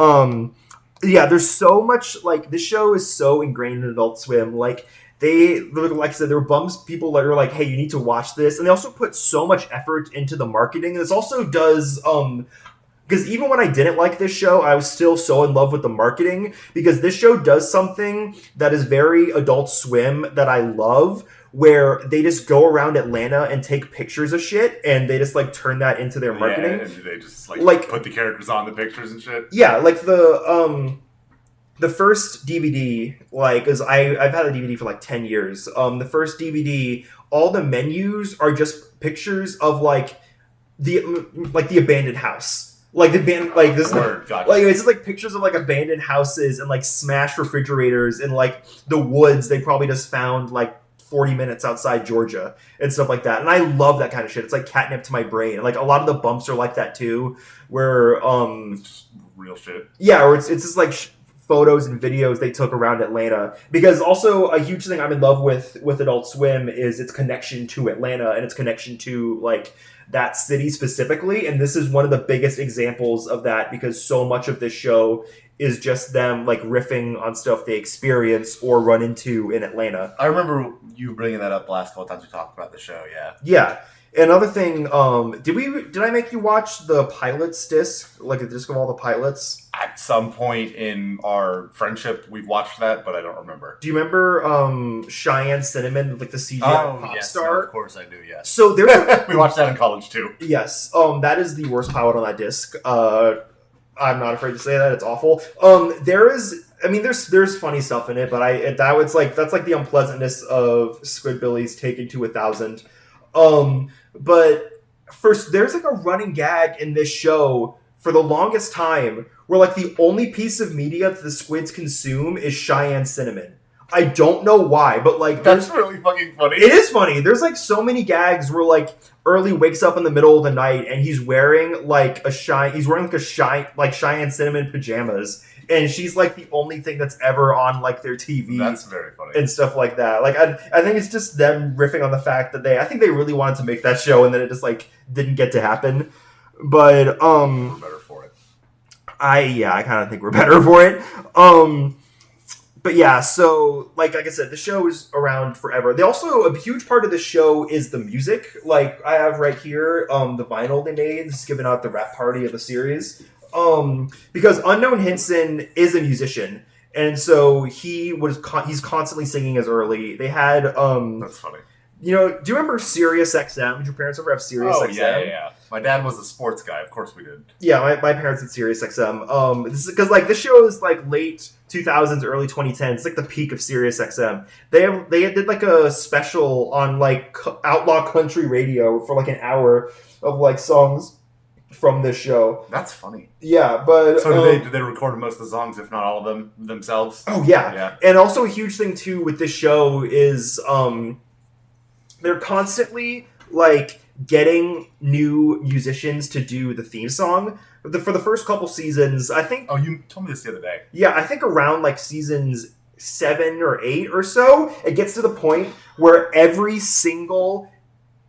yeah, there's so much, like this show is so ingrained in Adult Swim. Like like I said, there were bums people that were like, hey, you need to watch this. And they also put so much effort into the marketing. This also does because even when I didn't like this show, I was still so in love with the marketing, because this show does something that is very Adult Swim that I love, where they just go around Atlanta and take pictures of shit, and they just like turn that into their marketing. Yeah, and they just like put the characters on the pictures and shit. Yeah, like the first DVD, like, cause I've had a DVD for like 10 years. The first DVD, all the menus are just pictures of like the abandoned house. Like the band, like this, gotcha. Like it's just like pictures of like abandoned houses and like smashed refrigerators and like the woods they probably just found like 40 minutes outside Georgia and stuff like that. And I love that kind of shit. It's like catnip to my brain. And like a lot of the bumps are like that too, where just real shit. Yeah, or it's just like photos and videos they took around Atlanta. Because also a huge thing I'm in love with Adult Swim is its connection to Atlanta and its connection to like that city specifically. And this is one of the biggest examples of that, because so much of this show is just them like riffing on stuff they experience or run into in Atlanta. I remember you bringing that up the last couple times we talked about the show. Yeah. Another thing, did I make you watch the pilots disc, like a disc of all the pilots? At some point in our friendship, we've watched that, but I don't remember. Do you remember Cheyenne Cinnamon, like the CGI pop star? No, of course I do. Yes. So there's we watched that in college too. Yes. That is the worst pilot on that disc. I'm not afraid to say that, it's awful. There's funny stuff in it, but that's like the unpleasantness of Squidbillies taken to 1,000. But first, there's like a running gag in this show for the longest time where like the only piece of media that the squids consume is Cheyenne Cinnamon. I don't know why, but like that's really fucking funny. It is funny. There's like so many gags where like Early wakes up in the middle of the night and he's wearing like Cheyenne Cinnamon pajamas, and she's like the only thing that's ever on like their TV. That's very funny and stuff like that. Like I think it's just them riffing on the fact that I think they really wanted to make that show, and then it just like didn't get to happen. But we're better for it. I kind of think we're better for it. But yeah, so like I said, the show is around forever. They also, a huge part of the show is the music. Like I have right here the vinyl they made. This is giving out the rap party of the series. Because Unknown Hinson is a musician, and so he's constantly singing as Early. They had that's funny. Do you remember Sirius XM? Did your parents ever have Sirius XM? Yeah. My dad was a sports guy. Of course we did. Yeah, my parents had Sirius XM. This is because like this show is like late 2000s, early 2010s. It's like the peak of Sirius XM. They did like a special on like outlaw country radio for like an hour of like songs from this show. That's funny. Yeah, but so did they record most of the songs, if not all of them, themselves? Oh yeah. And also a huge thing too with this show is they're constantly like getting new musicians to do the theme song. For the first couple seasons, I think. Oh, you told me this the other day. Yeah, I think around like seasons 7 or 8 or so, it gets to the point where every single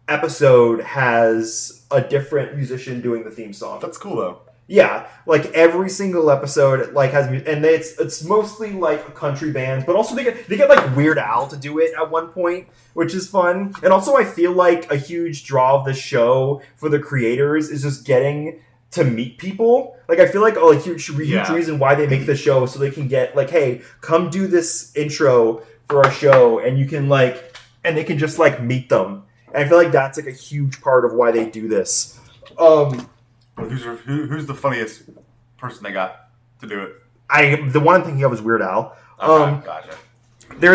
episode has a different musician doing the theme song. That's cool though. Yeah, like every single episode like has, and it's mostly like country bands, but also they get like Weird Al to do it at one point, which is fun. And also I feel like a huge draw of the show for the creators is just getting to meet people. Like I feel like a huge reason why they make the show, so they can get like, hey, come do this intro for our show, and you can like, and they can just like meet them. And I feel like that's like a huge part of why they do this. Who's the funniest person they got to do it? The one I'm thinking of is Weird Al. Gotcha. They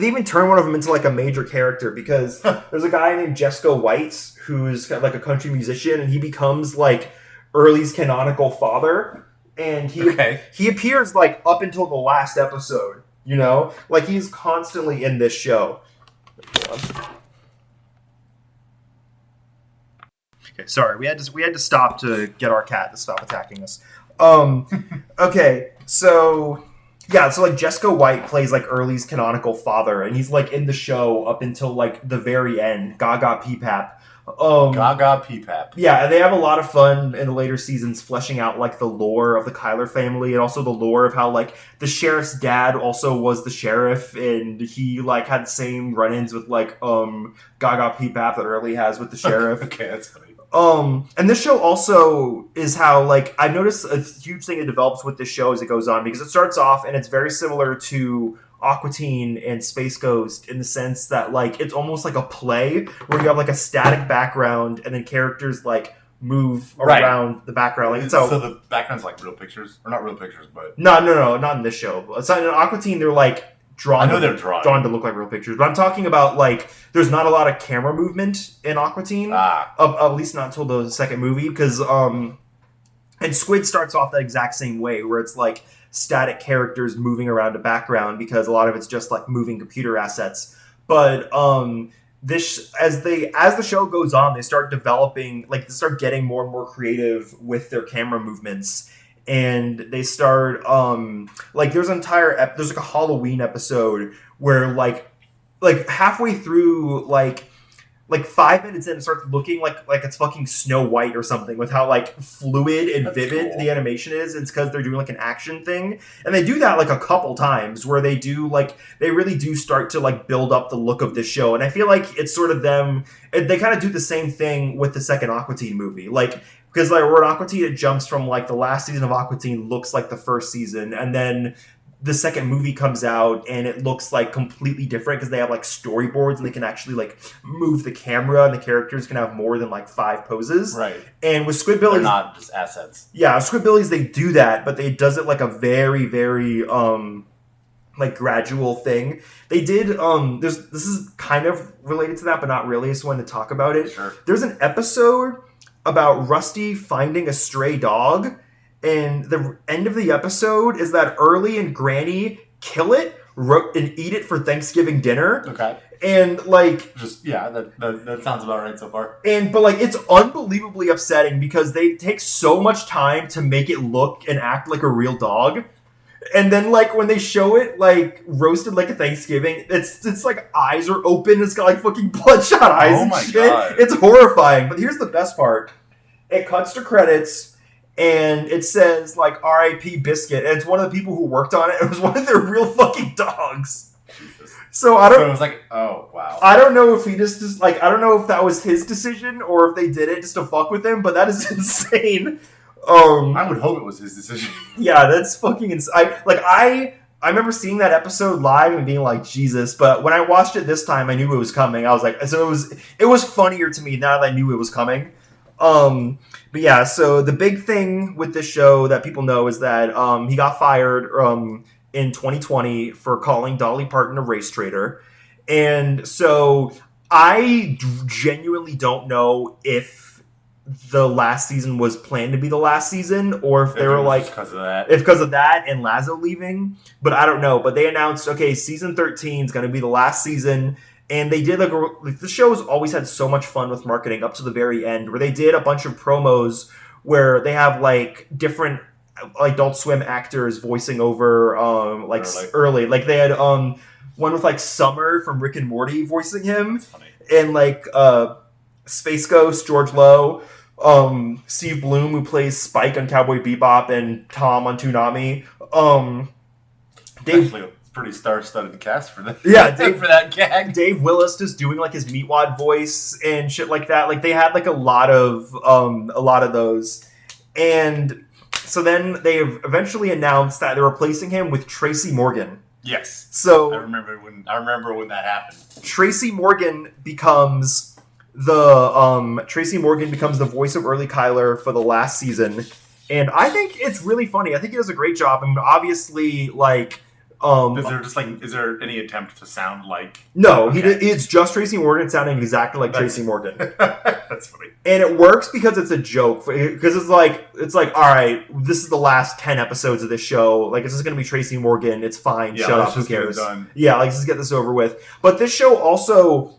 even turn one of them into like a major character, because there's a guy named Jesco White who's like a country musician, and he becomes like Early's canonical father, and he appears like up until the last episode. You know, like he's constantly in this show. Okay, sorry, we had to stop to get our cat to stop attacking us. Okay, so like Jesco White plays like Early's canonical father, and he's like in the show up until like the very end. Gaga Peepap. Gaga Peepap. Yeah, and they have a lot of fun in the later seasons fleshing out like the lore of the Cuyler family, and also the lore of how like the sheriff's dad also was the sheriff, and he like had the same run-ins with like Gaga Peepap that Early has with the sheriff. Okay, that's funny. And this show also is how, like, I've noticed a huge thing that develops with this show as it goes on, because it starts off and it's very similar to Aqua Teen and Space Ghost in the sense that, like, it's almost like a play where you have, like, a static background and then characters, like, move around the background. Like, so the background's like real pictures? Or not real pictures, but... No, not in this show. It's not, in Aqua Teen, they're, like... drawn to look like real pictures, but I'm talking about like there's not a lot of camera movement in Aqua Teen, at least not until the second movie, because and Squid starts off that exact same way where it's like static characters moving around a background because a lot of it's just like moving computer assets. But this as the show goes on, they start developing, like they start getting more and more creative with their camera movements. And they start like there's like a Halloween episode where like halfway through like 5 minutes in, it starts looking like it's fucking Snow White or something, with how like fluid and vivid the animation is. It's because they're doing like an action thing, and they do that like a couple times where they really do start to like build up the look of this show. And I feel like it's sort of them. They kind of do the same thing with the second Aqua Teen movie, like. Because like we're in Aqua Teen, it jumps from like the last season of Aqua Teen looks like the first season, and then the second movie comes out and it looks like completely different because they have like storyboards and they can actually like move the camera, and the characters can have more than like 5 poses. Right. And with Squidbillies, they're not just assets. Yeah, Squidbillies, they do that, but they does it like a very, very like gradual thing. They did this is kind of related to that, but not really. I just wanted to talk about it. Sure. There's an episode about Rusty finding a stray dog, and the end of the episode is that Early and Granny kill it and eat it for Thanksgiving dinner. Okay. And like that sounds about right so far. But like it's unbelievably upsetting because they take so much time to make it look and act like a real dog. And then, like, when they show it, like, roasted like a Thanksgiving, it's like eyes are open. It's got, like, fucking bloodshot eyes and shit. God. It's horrifying. But here's the best part. It cuts to credits, and it says, like, R.I.P. Biscuit. And it's one of the people who worked on it. It was one of their real fucking dogs. Jesus. So it was like, oh, wow. I don't know if he just, like, I don't know if that was his decision or if they did it just to fuck with him, but that is insane. I would hope it was his decision. Yeah, that's fucking insane. I remember seeing that episode live and being like, Jesus, but when I watched it this time, I knew it was coming. I was like, so it was funnier to me now that I knew it was coming. But yeah, so the big thing with this show that people know is that he got fired in 2020 for calling Dolly Parton a race traitor. And so I genuinely don't know if the last season was planned to be the last season, or if they were like because of that, if because of that and Lazo leaving. But I don't know. But they announced, okay, season 13 is going to be the last season, and they did like the show's always had so much fun with marketing up to the very end, where they did a bunch of promos where they have like different Adult Swim actors voicing over early. Like they had one with like Summer from Rick and Morty voicing him, and like Space Ghost George Lowe, Steve Bloom who plays Spike on Cowboy Bebop, and Tom on Toonami. Dave, actually a pretty star-studded cast for that. Yeah, for that gag. Dave Willis just doing like his Meatwad voice and shit like that. Like they had like a lot of those, and so then they eventually announced that they're replacing him with Tracy Morgan. Yes. So I remember when that happened. Tracy Morgan becomes the voice of early Cuyler for the last season, and I think it's really funny. I think he does a great job. I mean, obviously, like, is there any attempt to sound like? No, it's just Tracy Morgan sounding exactly like Tracy Morgan. That's funny, and it works because it's a joke. Because it's like, all right, this is the last 10 episodes of this show. Like, this is going to be Tracy Morgan. It's fine. Yeah, shut up. Who cares? Yeah, like, let's just get this over with. But this show also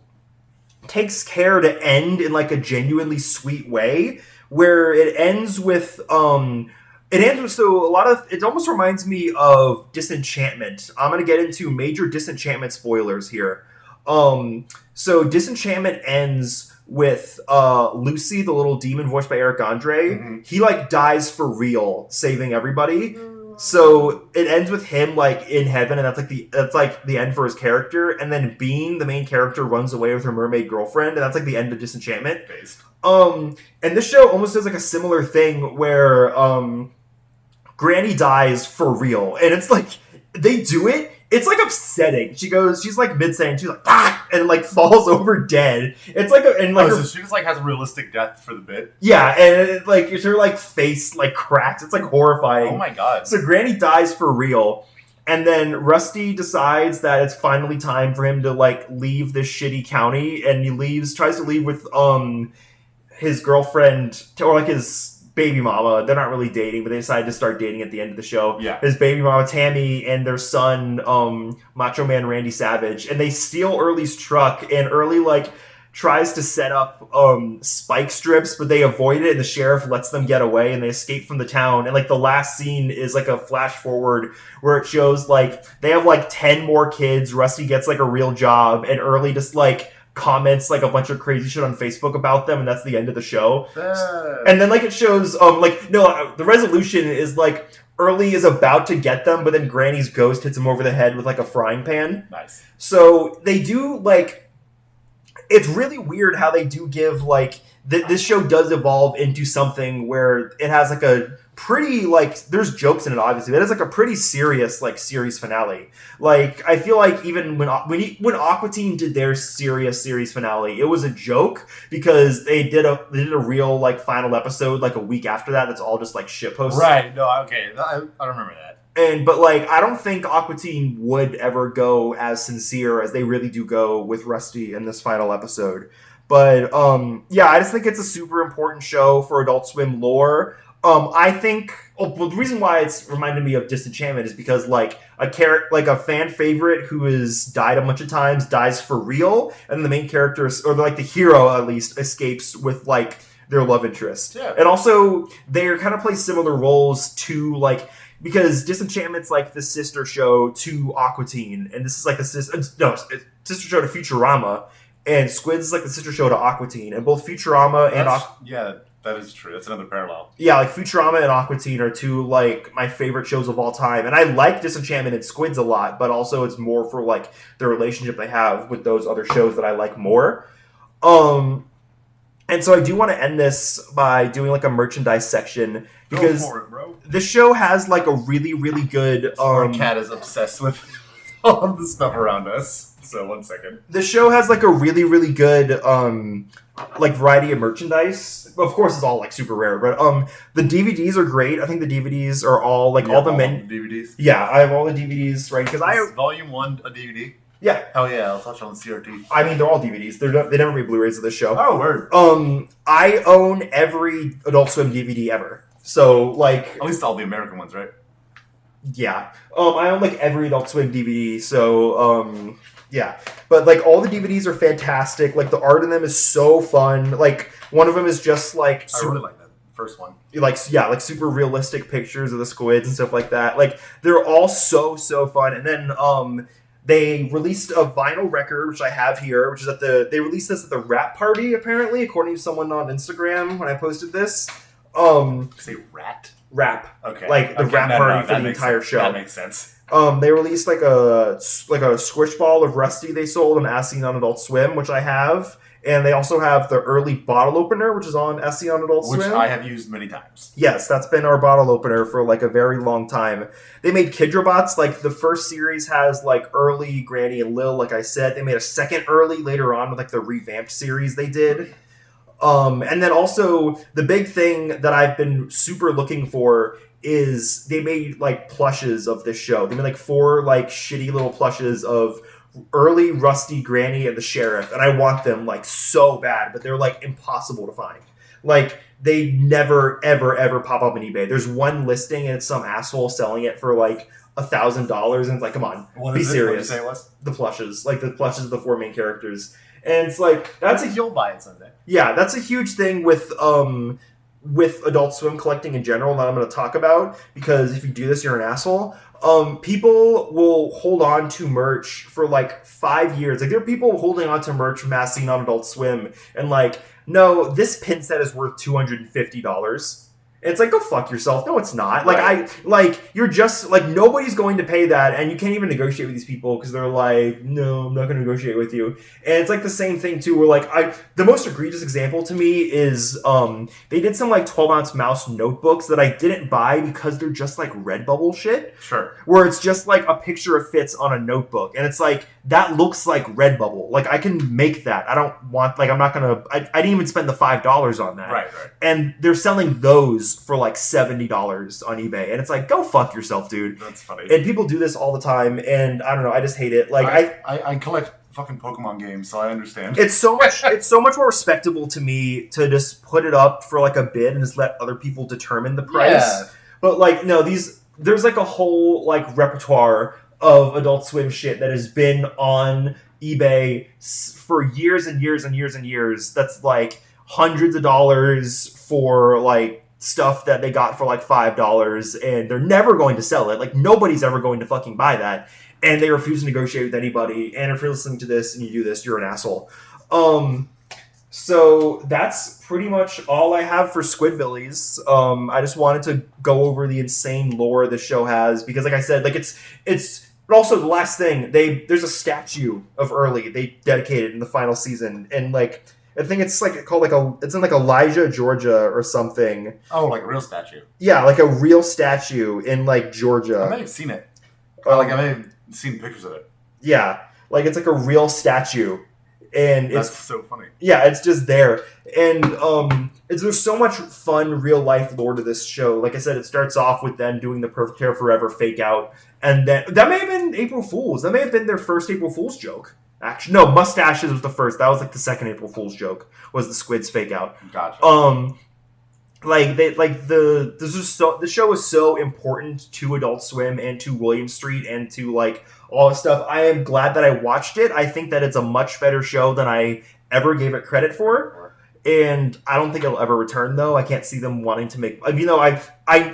takes care to end in like a genuinely sweet way, where it ends with it almost reminds me of Disenchantment. I'm going to get into major Disenchantment spoilers here. So Disenchantment ends with Lucy, the little demon voiced by Eric Andre. Mm-hmm. He like dies for real, saving everybody. So it ends with him like in heaven, and that's like the end for his character. And then Bean, the main character, runs away with her mermaid girlfriend, and that's like the end of Disenchantment. Based. And this show almost does like a similar thing where Granny dies for real, and it's like they do it. It's like upsetting. She's like mid-sentence, she's like and like falls over dead. It's like so she just like has a realistic death for the bit. Yeah, and like her like face like cracks. It's like horrifying. Oh my god! So Granny dies for real, and then Rusty decides that it's finally time for him to like leave this shitty county, and he tries to leave with his girlfriend or like his baby mama. They're not really dating, but they decided to start dating at the end of the show. Yeah. His baby mama Tammy and their son Macho Man Randy Savage, and they steal Early's truck, and Early like tries to set up spike strips, but they avoid it, and the sheriff lets them get away, and they escape from the town. And like the last scene is like a flash forward where it shows like they have like 10 more kids. Rusty gets like a real job, and Early just like comments like a bunch of crazy shit on Facebook about them, and that's the end of the show. And then like it shows the resolution is like Early is about to get them, but then Granny's ghost hits him over the head with like a frying pan. Nice. So they do like, it's really weird how they do give like this show does evolve into something where it has like a pretty like there's jokes in it, obviously, but it's like a pretty serious like series finale. Like I feel like even when Aqua Teen did their serious series finale, it was a joke because they did a real like final episode like a week after that. That's all just like shit posts. Right. No. Okay. I remember that. But like I don't think Aqua Teen would ever go as sincere as they really do go with Rusty in this final episode. But yeah, I just think it's a super important show for Adult Swim lore. I think the reason why it's reminded me of Disenchantment is because like a fan favorite who has died a bunch of times dies for real, and the main character or like the hero at least escapes with like their love interest. Yeah. And also they kind of play similar roles to like, because Disenchantment's like the sister show to Aqua Teen, and this is like the sister show to Futurama, and Squid's like the sister show to Aqua Teen, and both Futurama and that is true. That's another parallel. Yeah, like Futurama and Aqua Teen are two like my favorite shows of all time, and I like Disenchantment and Squids a lot, but also it's more for like the relationship they have with those other shows that I like more. And so I do want to end this by doing like a merchandise section because go for it, bro. This show has like a really, really good. Our cat is obsessed with all of the stuff around us. So 1 second. The show has like a really, really good like variety of merchandise. Of course, it's all like super rare, but the DVDs are great. I think the DVDs are all like all the DVDs. Yeah, I have all the DVDs right because I have Volume 1 a DVD. Yeah. Hell yeah, I'll touch on the CRT. I mean, they're all DVDs. They never made Blu-rays of this show. Oh, word. I own every Adult Swim DVD ever. So, like... At least all the American ones, right? Yeah. I own, like, every Adult Swim DVD, so, yeah. But, like, all the DVDs are fantastic. Like, the art in them is so fun. Like, one of them is just, like... I really like that first one. Like, yeah, like, super realistic pictures of the squids and stuff like that. Like, they're all so fun. And then, they released a vinyl record, which I have here, which is they released this at the Rap Party, apparently, according to someone on Instagram when I posted this. Say rat? Rap. Okay. Like the rap party for the entire show. That makes sense. They released like a squish ball of Rusty they sold on As Seen on Adult Swim, which I have. And they also have the early bottle opener, which is on As Seen on Adult Swim. Which I have used many times. Yes, that's been our bottle opener for like a very long time. They made Kidrobots. Like the first series has like early Granny and Lil, like I said. They made a second early later on with like the revamped series they did. And then also the big thing that I've been super looking for is they made like plushes of this show. They made like 4 like shitty little plushes of early Rusty, Granny, and the Sheriff, and I want them like so bad, but they're like impossible to find. Like they never ever pop up on eBay. There's one listing and it's some asshole selling it for like $1,000, and it's like, come on, be serious. What did you say it was? The plushes, like the plushes of the 4 main characters, and it's like you'll buy it someday. Yeah, that's a huge thing with Adult Swim collecting in general that I'm going to talk about, because if you do this, you're an asshole. People will hold on to merch for like 5 years. Like there are people holding on to merch from As Seen on Adult Swim, and like, no, this pin set is worth $250. And it's like, go fuck yourself. No, it's not. Like, you're just, like, nobody's going to pay that, and you can't even negotiate with these people, because they're like, no, I'm not going to negotiate with you. And it's, like, the same thing, too, where, like, the most egregious example to me is, they did some, like, 12-ounce mouse notebooks that I didn't buy because they're just, like, Redbubble shit. Sure. Where it's just, like, a picture of Fitz on a notebook, and it's, like, that looks like Redbubble. Like, I can make that. I don't want, like, I'm not going to, I didn't even spend the $5 on that. Right. And they're selling those for like $70 on eBay, and it's like, go fuck yourself, dude. That's funny. And people do this all the time, and I don't know, I just hate it. Like I collect fucking Pokemon games, so I understand. It's so much more respectable to me to just put it up for like a bid and just let other people determine the price. Yeah. But like, no, there's like a whole like repertoire of Adult Swim shit that has been on eBay for years and years and years and years. That's like hundreds of dollars for like stuff that they got for like $5, and they're never going to sell it. Like nobody's ever going to fucking buy that, and they refuse to negotiate with anybody. And if you're listening to this and you do this, you're an asshole. So that's pretty much all I have for Squidbillies. I just wanted to go over the insane lore the show has, because like I said, like it's but also the last thing, there's a statue of Early they dedicated in the final season, and like I think it's like called it's in like Elijah, Georgia or something. Oh, like a real statue. Yeah, like a real statue in like Georgia. I may have seen it. I may have seen pictures of it. Yeah, like it's like a real statue, and that's so funny. Yeah, it's just there, and there's so much fun real life lore to this show. Like I said, it starts off with them doing the Perfect Hair Forever fake out, and then that may have been April Fool's. That may have been their first April Fool's joke. Actually, no, Mustaches was the first. That was like the second April Fool's joke, was the squids fake out. Gotcha. The show is so important to Adult Swim and to William Street and to like all this stuff. I am glad that I watched it. I think that it's a much better show than I ever gave it credit for. And I don't think it'll ever return, though. I can't see them wanting to make. You know,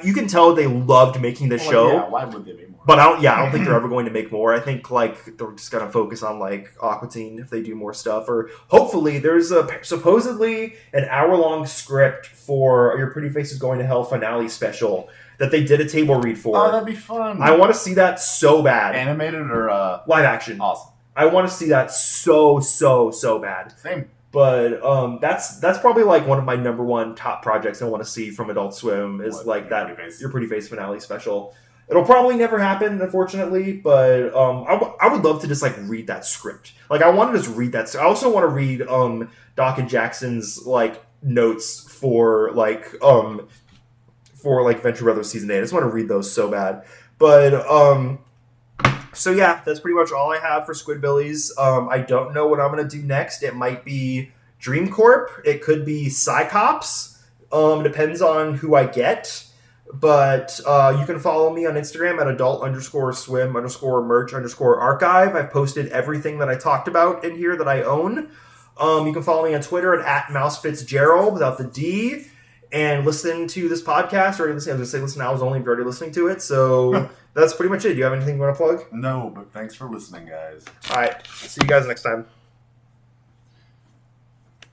you can tell they loved making the show. Yeah, why would they make more? But I don't think they're ever going to make more. I think like they're just gonna focus on like Aqua Teen if they do more stuff, or hopefully there's supposedly an hour-long script for Your Pretty Face is Going to Hell finale special that they did a table read for. Oh, that'd be fun. I want to see that so bad. Animated or live action? Awesome. I want to see that so bad. Same. But that's probably like one of my number one top projects I want to see from Adult Swim is Your Pretty Face finale special. It'll probably never happen, unfortunately, but I would love to just like read that script. Like I want to just read that. I also want to read Doc and Jackson's like notes for Venture Brothers season 8. I just want to read those so bad. But So yeah, that's pretty much all I have for Squidbillies. I don't know what I'm going to do next. It might be Dream Corp. It could be Psycops. Depends on who I get. But you can follow me on Instagram at adult_swim_merch_archive. I've posted everything that I talked about in here that I own. You can follow me on Twitter at @MouseFitzGerald without the D. And listen to this podcast, or listen, I was going to say listen, I was only already listening to it. So that's pretty much it. Do you have anything you want to plug? No, but thanks for listening, guys. All right. See you guys next time.